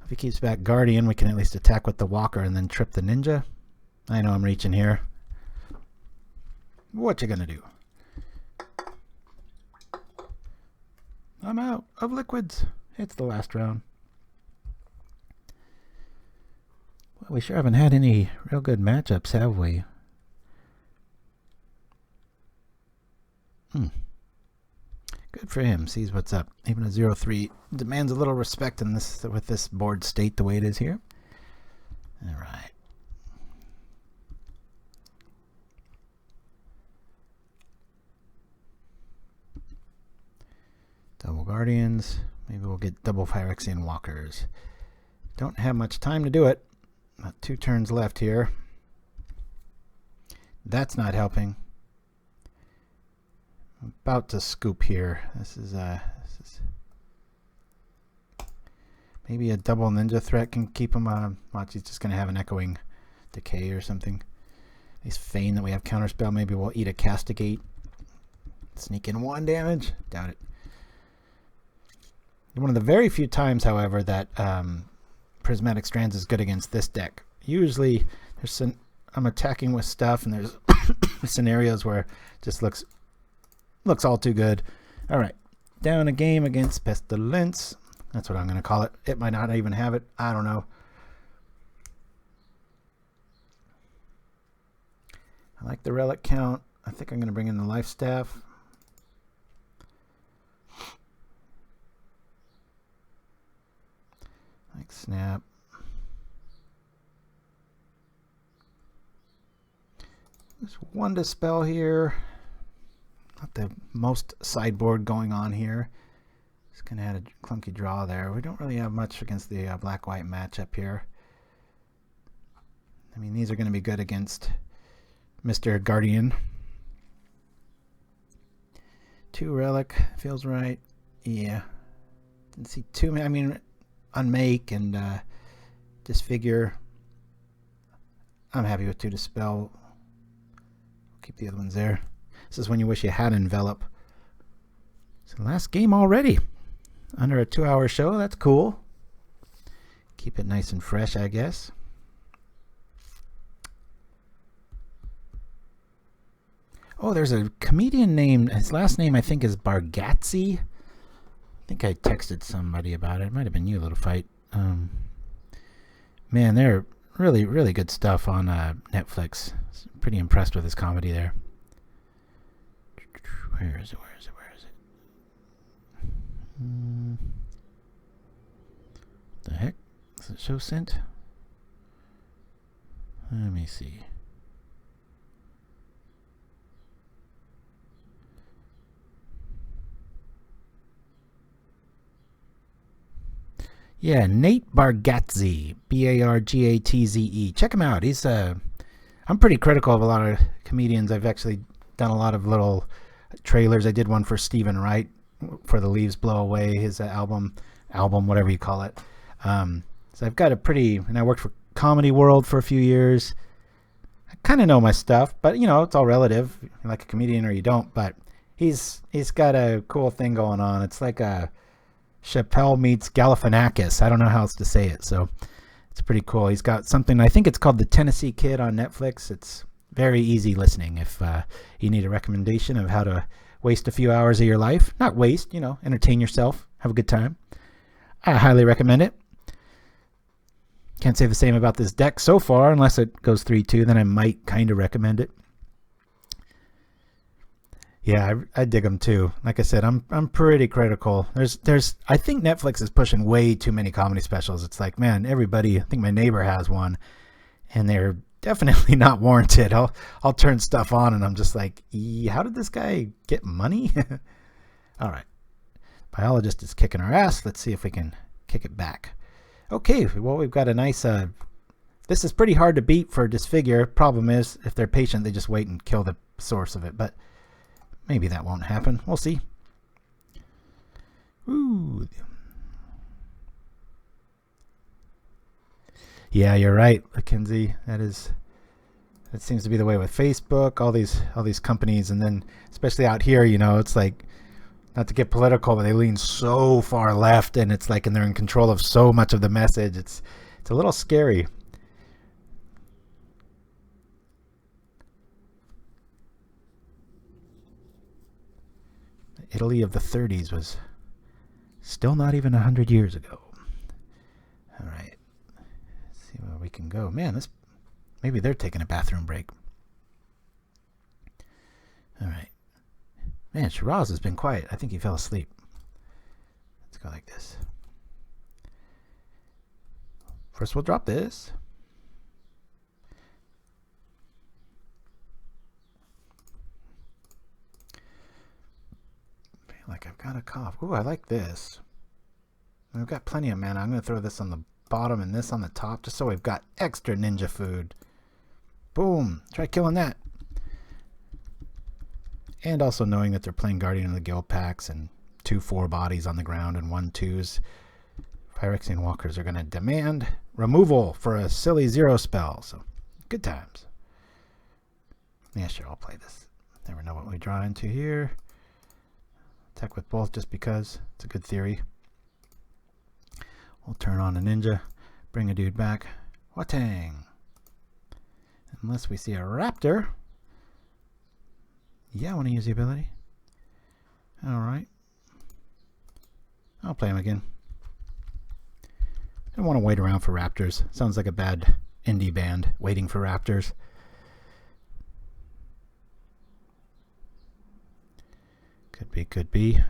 If he keeps back Guardian, we can at least attack with the Walker and then trip the Ninja. I know I'm reaching here. What you gonna do? I'm out of liquids. It's the last round. Well, we sure haven't had any real good matchups, have we? Good for him. Sees what's up. Even a 0-3 demands a little respect in this with this board state the way it is here. All right. Double Guardians. Maybe we'll get double Phyrexian Walkers. Don't have much time to do it. About 2 turns left here. That's not helping. I'm about to scoop here. This is maybe a double ninja threat can keep him. Watch, he's just going to have an echoing decay or something. He's feign that we have counterspell. Maybe we'll eat a castigate. Sneak in 1 damage. Doubt it. One of the very few times, however, that Prismatic Strands is good against this deck. Usually, I'm attacking with stuff, and there's scenarios where it just looks all too good. All right, down a game against Pestilence. That's what I'm going to call it. It might not even have it. I don't know. I like the relic count. I think I'm going to bring in the life staff. Like snap. There's 1 Dispel here. Not the most sideboard going on here. Just gonna add a clunky draw there. We don't really have much against the black-white matchup here. I mean, these are going to be good against Mr. Guardian. 2 relic feels right. Yeah. Didn't see too many. I mean, unmake and disfigure. I'm happy with 2 Dispel. Keep the other ones there. This is when you wish you had envelop. So last game already. Under a 2-hour show. That's cool. Keep it nice and fresh, I guess. Oh, there's a comedian named, his last name I think is Bargatze. I think I texted somebody about it. It might have been you, Little Fight. Man, they're really, really good stuff on Netflix. Pretty impressed with his comedy there. Where is it? The heck? Does it show sent? Let me see. Yeah, Nate Bargatze, Bargatze. Check him out. He's I'm pretty critical of a lot of comedians. I've actually done a lot of little trailers. I did one for Stephen Wright for The Leaves Blow Away, his album, whatever you call it. So I've got a pretty, and I worked for Comedy World for a few years. I kind of know my stuff, but you know, it's all relative. You like a comedian or you don't, but he's got a cool thing going on. It's like a Chappelle meets Galifianakis. I don't know how else to say it, so it's pretty cool. He's got something, I think it's called The Tennessee Kid on Netflix. It's very easy listening if you need a recommendation of how to waste a few hours of your life. Not waste, you know, entertain yourself, have a good time. I highly recommend it. Can't say the same about this deck so far, unless it goes 3-2, then I might kind of recommend it. Yeah, I dig them too. Like I said, I'm pretty critical. There's I think Netflix is pushing way too many comedy specials. It's like, man, everybody, I think my neighbor has one, and they're definitely not warranted. I'll turn stuff on and I'm just like, how did this guy get money? All right. Biologist is kicking our ass. Let's see if we can kick it back. Okay, well, we've got a nice this is pretty hard to beat for Disfigure. Problem is, if they're patient, they just wait and kill the source of it, but maybe that won't happen. We'll see. Ooh. Yeah, you're right, Mackenzie. That seems to be the way with Facebook, all these companies, and then especially out here, you know, it's like, not to get political, but they lean so far left, and it's like, and they're in control of so much of the message. It's a little scary. Italy of the 30s was still not even 100 years ago. All right, let's see where we can go. Man, maybe they're taking a bathroom break. All right. Man, Shiraz has been quiet. I think he fell asleep. Let's go like this. First, we'll drop this. Got a cough. Ooh, I like this. We've got plenty of mana. I'm going to throw this on the bottom and this on the top just so we've got extra ninja food. Boom. Try killing that. And also knowing that they're playing Guardian of the Guild packs and 2 4 bodies on the ground and 1 2s. Phyrexian Walkers are going to demand removal for a silly 0 spell. So, good times. Yeah, sure, I'll play this. Never know what we draw into here. Attack with both just because. It's a good theory. We'll turn on a ninja. Bring a dude back. Watang. Unless we see a raptor. Yeah, I want to use the ability. Alright. I'll play him again. I don't want to wait around for raptors. Sounds like a bad indie band, waiting for raptors. Could be, could be.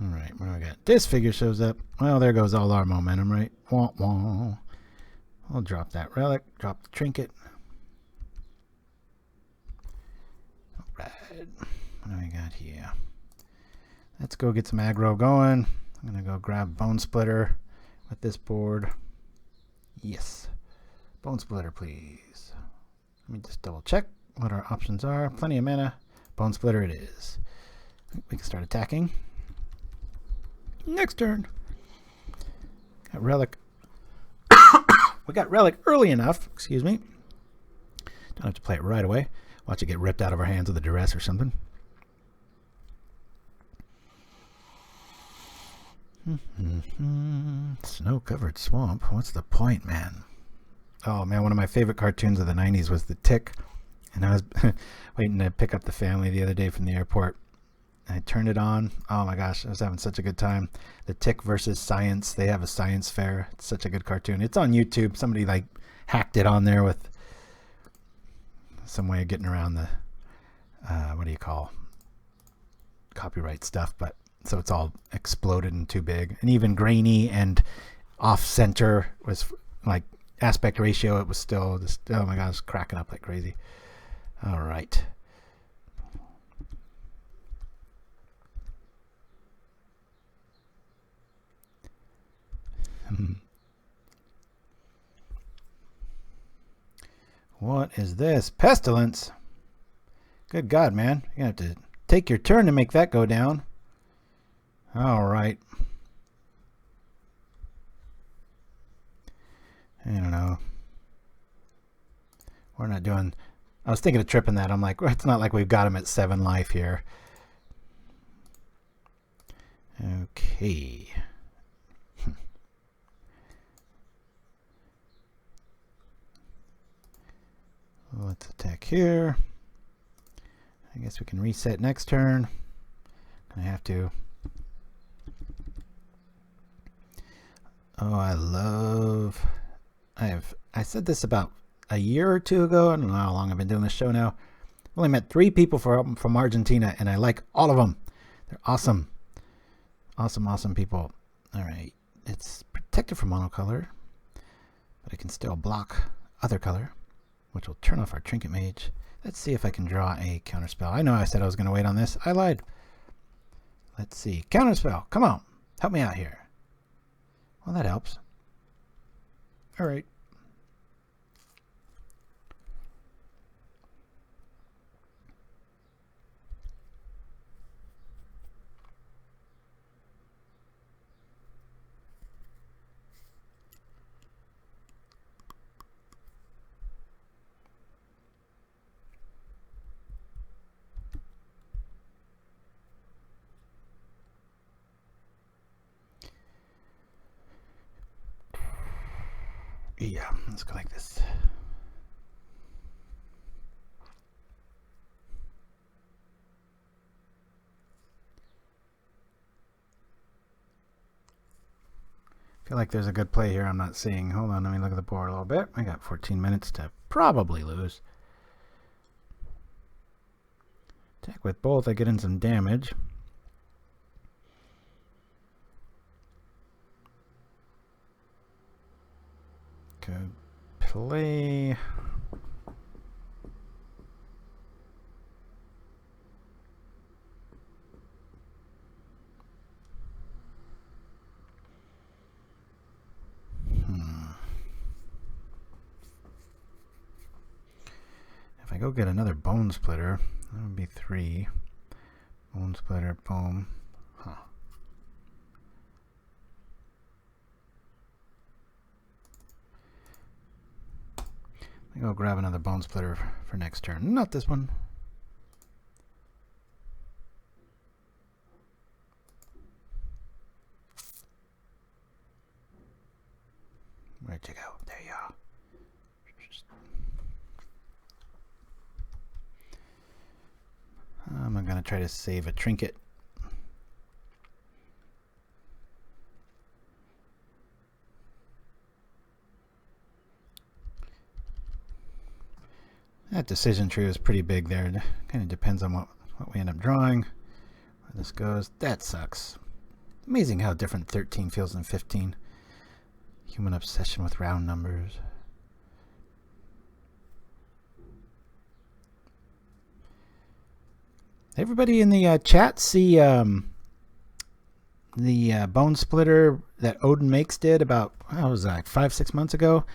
Alright, what do we got? This figure shows up. Well, there goes all our momentum, right? Wah, wah. I'll drop that relic, drop the trinket. Alright, what do we got here? Let's go get some aggro going. I'm going to go grab Bonesplitter with this board. Yes. Bonesplitter, please. Let me just double check what our options are. Plenty of mana. Bonesplitter it is. We can start attacking. Next turn. Got Relic. We got Relic early enough. Excuse me. Don't have to play it right away. Watch it get ripped out of our hands with a duress or something. Snow-covered swamp. What's the point, man? Oh, man, one of my favorite cartoons of the 90s was The Tick. And I was waiting to pick up the family the other day from the airport. I turned it on. Oh, my gosh. I was having such a good time. The Tick versus Science. They have a science fair. It's such a good cartoon. It's on YouTube. Somebody, like, hacked it on there with some way of getting around the, what do you call, copyright stuff. But so it's all exploded and too big. And even grainy and off-center was, like, aspect ratio. It was still just, oh, my gosh, cracking up like crazy. All right. What is this? Pestilence? Good God, man. You're going to have to take your turn to make that go down. All right. I don't know. We're not doing... I was thinking of tripping that. I'm like, well, it's not like we've got him at 7 life here. Okay. Let's attack here. I guess we can reset next turn. I have to. Oh, I said this about a year or two ago. I don't know how long I've been doing this show now. I've only met 3 people from Argentina, and I like all of them. They're awesome. Awesome people. All right. It's protected from monocolor, but I can still block other color, which will turn off our Trinket Mage. Let's see if I can draw a Counterspell. I know I said I was going to wait on this. I lied. Let's see. Counterspell. Come on. Help me out here. Well, that helps. All right. Yeah, let's go like this. I feel like there's a good play here I'm not seeing. Hold on, let me look at the board a little bit. I got 14 minutes to probably lose. Attack with both, I get in some damage. Good play. I If I go get another Bonesplitter, that would be 3. Bonesplitter, boom. Huh. Let me go grab another Bonesplitter for next turn. Not this one. Where'd you go? There you are. I'm going to try to save a trinket. That decision tree is pretty big there. It kind of depends on what we end up drawing. Where this goes. That sucks. Amazing how different 13 feels than 15. Human obsession with round numbers. Everybody in the chat see the Bonesplitter that Odin Makes did about, what was that, 5-6 months ago?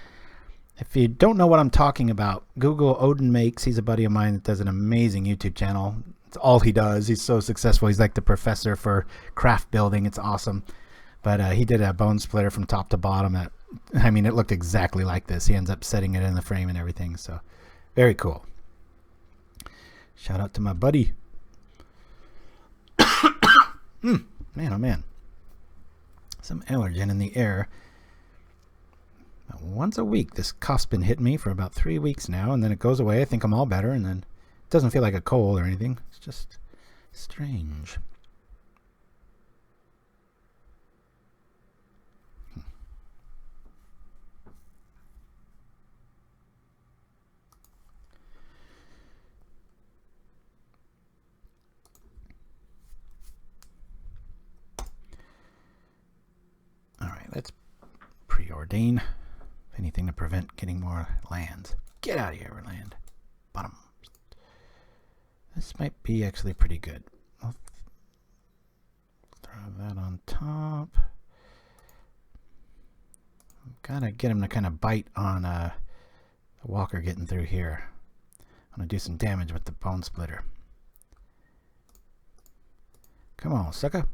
If you don't know what I'm talking about, Google Odin Makes. He's a buddy of mine that does an amazing YouTube channel. It's all he does. He's so successful. He's like the professor for craft building. It's awesome. But he did a Bonesplitter from top to bottom. I mean, it looked exactly like this. He ends up setting it in the frame and everything. So, very cool. Shout out to my buddy. Man, oh man. Some allergen in the air. Once a week, this cough's been hitting me for about 3 weeks now, and then it goes away. I think I'm all better, and then it doesn't feel like a cold or anything. It's just strange. Let's preordain anything to prevent getting more lands. Get out of here, land. Bottom. This might be actually pretty good. I'll throw that on top. Gotta get him to kind of bite on the Walker getting through here. I'm gonna do some damage with the Bonesplitter. Come on, sucker.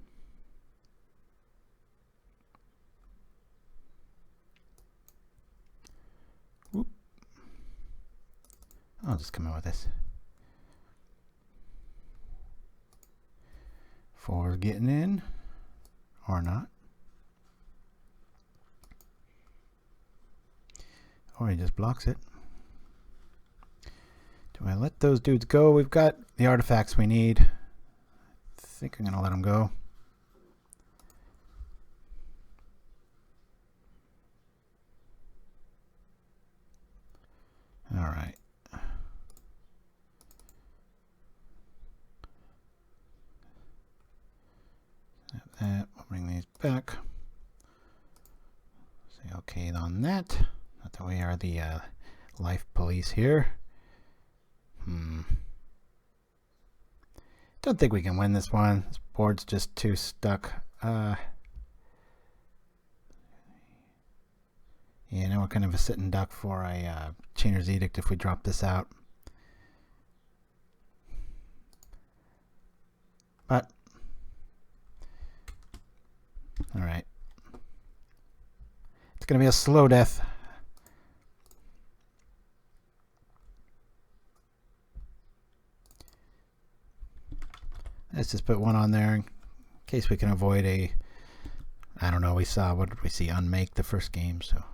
I'll just come in with this. 4's getting in, or not. Or he just blocks it. Do I let those dudes go? We've got the artifacts we need. I think I'm going to let them go. All right. That. We'll bring these back. Say okay on that. Not that we are the life police here. Don't think we can win this one. This board's just too stuck. Yeah, now we're kind of a sitting duck for a Chainer's Edict if we drop this out. But all right. It's going to be a slow death. Let's just put one on there in case we can avoid a, I don't know, what did we see? Unmake the first game, so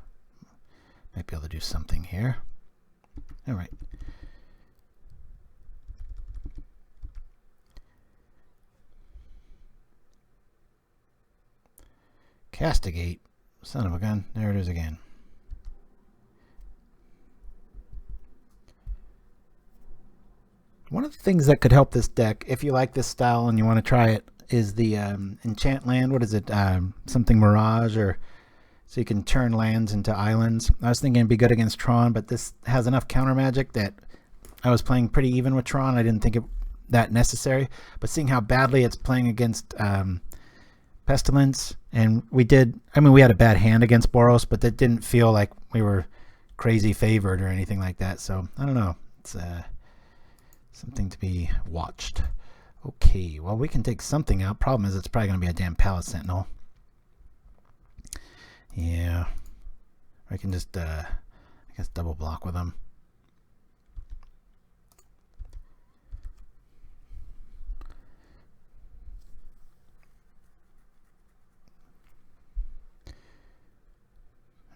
might be able to do something here. All right. Castigate. Son of a gun. There it is again. One of the things that could help this deck, if you like this style and you want to try it, is the enchant land. What is it? Something Mirage, or so you can turn lands into islands. I was thinking it'd be good against Tron, but this has enough counter magic that I was playing pretty even with Tron. I didn't think it that necessary. But seeing how badly it's playing against Pestilence, and we had a bad hand against Boros, but that didn't feel like we were crazy favored or anything like that. So I don't know. It's something to be watched. Okay, well, we can take something out. Problem is, it's probably going to be a damn Palace Sentinel. Yeah. I can just, I guess, double block with them.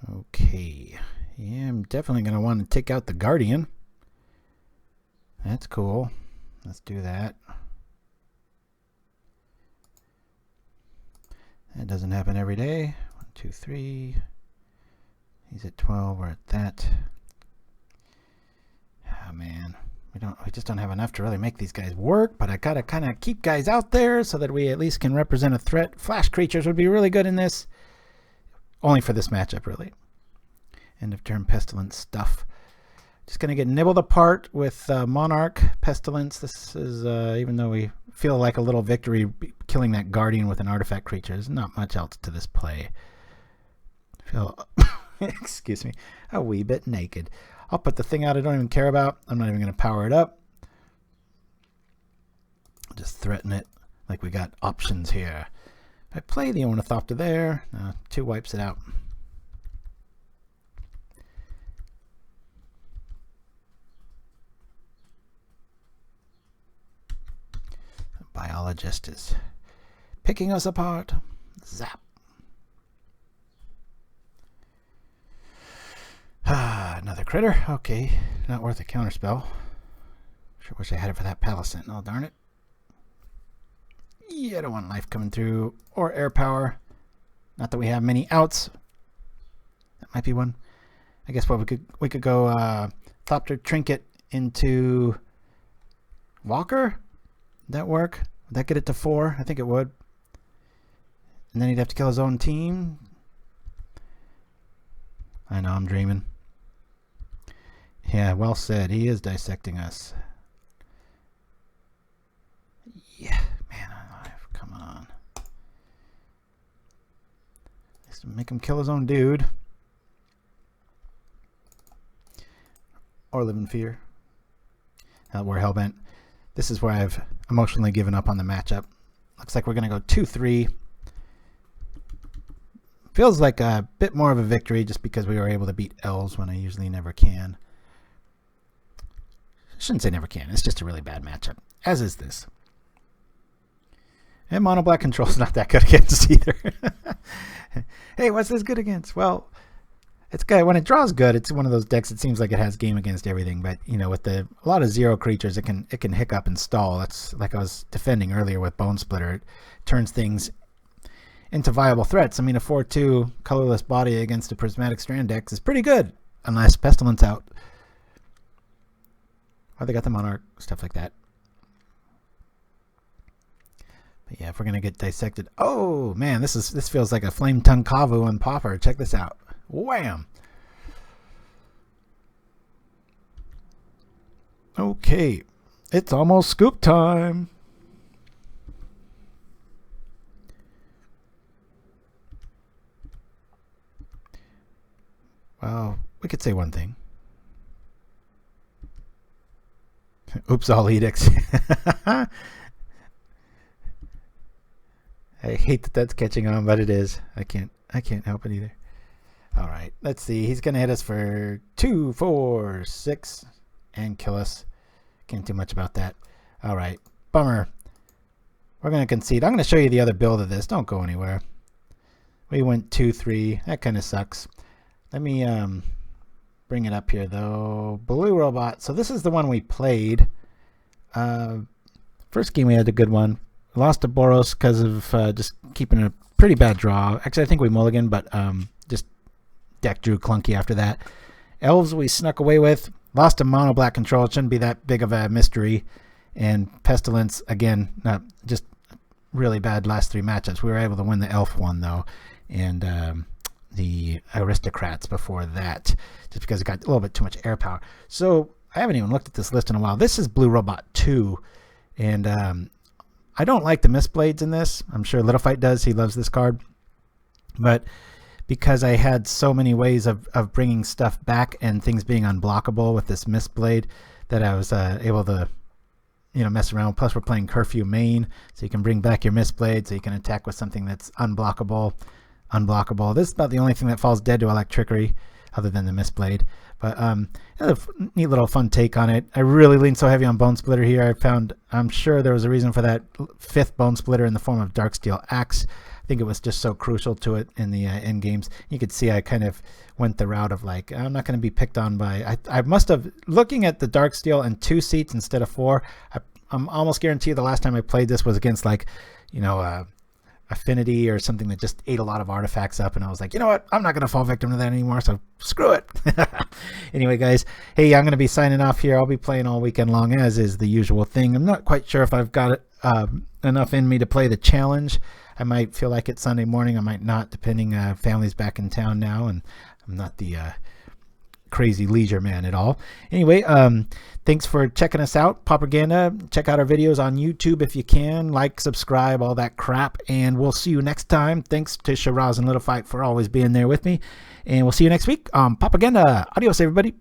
Okay. Yeah, I'm definitely going to want to take out the Guardian. That's cool. Let's do that. That doesn't happen every day. 1, 2, 3. He's at 12. We're at that. Oh man, we just don't have enough to really make these guys work. But I gotta kind of keep guys out there so that we at least can represent a threat. Flash creatures would be really good in this. Only for this matchup, really. End of turn pestilence stuff. Just gonna get nibbled apart with Monarch Pestilence. This is even though we feel like a little victory killing that Guardian with an artifact creature, there's not much else to this play. I feel excuse me, a wee bit naked. I'll put the thing out I don't even care about. I'm not even gonna power it up. I'll just threaten it like we got options here. If I play the Ornithopter there, 2 wipes it out. Biologist is picking us apart. Zap. Another critter. Okay, not worth a counterspell. Sure wish I had it for that Palace Sentinel, darn it. Yeah, I don't want life coming through or air power. Not that we have many outs. That might be one. I guess what we could go Thopter Trinket into Walker. Would that work? Would that get it to 4? I think it would. And then he'd have to kill his own team. I know, I'm dreaming. Yeah, well said. He is dissecting us. Yeah, man, alive. Come on. Just make him kill his own dude. Or live in fear. We're hellbent. This is where I've emotionally given up on the matchup. Looks like we're going to go 2-3. Feels like a bit more of a victory just because we were able to beat elves when I usually never can. I shouldn't say never can. It's just a really bad matchup, as is this. And mono black control is not that good against either. Hey, what's this good against? Well, it's good when it draws good. It's one of those decks. It seems like it has game against everything, but you know, with a lot of 0 creatures, it can hiccup and stall. That's like I was defending earlier with Bonesplitter. It turns things into viable threats. I mean, a 4/2 colorless body against a prismatic strand deck is pretty good, unless Pestilence out. Or they got the Monarch, stuff like that. But yeah, if we're gonna get dissected, oh man, this feels like a Flame Tongue Kavu on Pauper. Check this out. Wham! Okay, it's almost scoop time. Well, we could say one thing. Oops, all edicts. I hate that that's catching on, but it is. I can't help it either. All right, let's see. He's going to hit us for 2, 4, 6 and kill us. Can't do much about that. All right, bummer. We're going to concede. I'm going to show you the other build of this. Don't go anywhere. We went 2, 3. That kind of sucks. Let me bring it up here, though. Blue Robot. So this is the one we played. First game we had a good one. Lost to Boros because of just keeping a pretty bad draw. Actually, I think we mulliganed, but just deck drew clunky after that. Elves we snuck away with. Lost to mono black control. It shouldn't be that big of a mystery. And Pestilence, again, not just really bad last 3 matchups. We were able to win the elf one, though. And the aristocrats before that, just because it got a little bit too much air power. So I haven't even looked at this list in a while. This is Blue Robot 2. And I don't like the Mistblades in this. I'm sure Little Fight does. He loves this card. But because I had so many ways of bringing stuff back and things being unblockable with this Mistblade, that I was able to mess around. Plus, we're playing Curfew main, so you can bring back your Mistblade, so you can attack with something that's unblockable. This is about the only thing that falls dead to Electrickery, other than the Mistblade. But a neat little fun take on it. I really lean so heavy on Bonesplitter here. I'm sure there was a reason for that 5th Bonesplitter in the form of Darksteel Axe. I think it was just so crucial to it in the end games. You could see I kind of went the route of like, I'm not going to be picked on by... I must have, looking at the Darksteel and 2 seats instead of 4, I'm almost guaranteed the last time I played this was against like, Affinity or something that just ate a lot of artifacts up, and I was like, you know what, I'm not going to fall victim to that anymore, so screw it. Anyway, guys, hey, I'm going to be signing off here. I'll be playing all weekend long, as is the usual thing. I'm not quite sure if I've got enough in me to play the challenge. I might feel like it Sunday morning, I might not, depending. Family's back in town now, and I'm not the crazy leisure man at all. Anyway, thanks for checking us out, Pauperganda. Check out our videos on YouTube if you can. Like, subscribe, all that crap, and we'll see you next time. Thanks to Shiraz and Little Fight for always being there with me, and we'll see you next week on Pauperganda. Adios, everybody.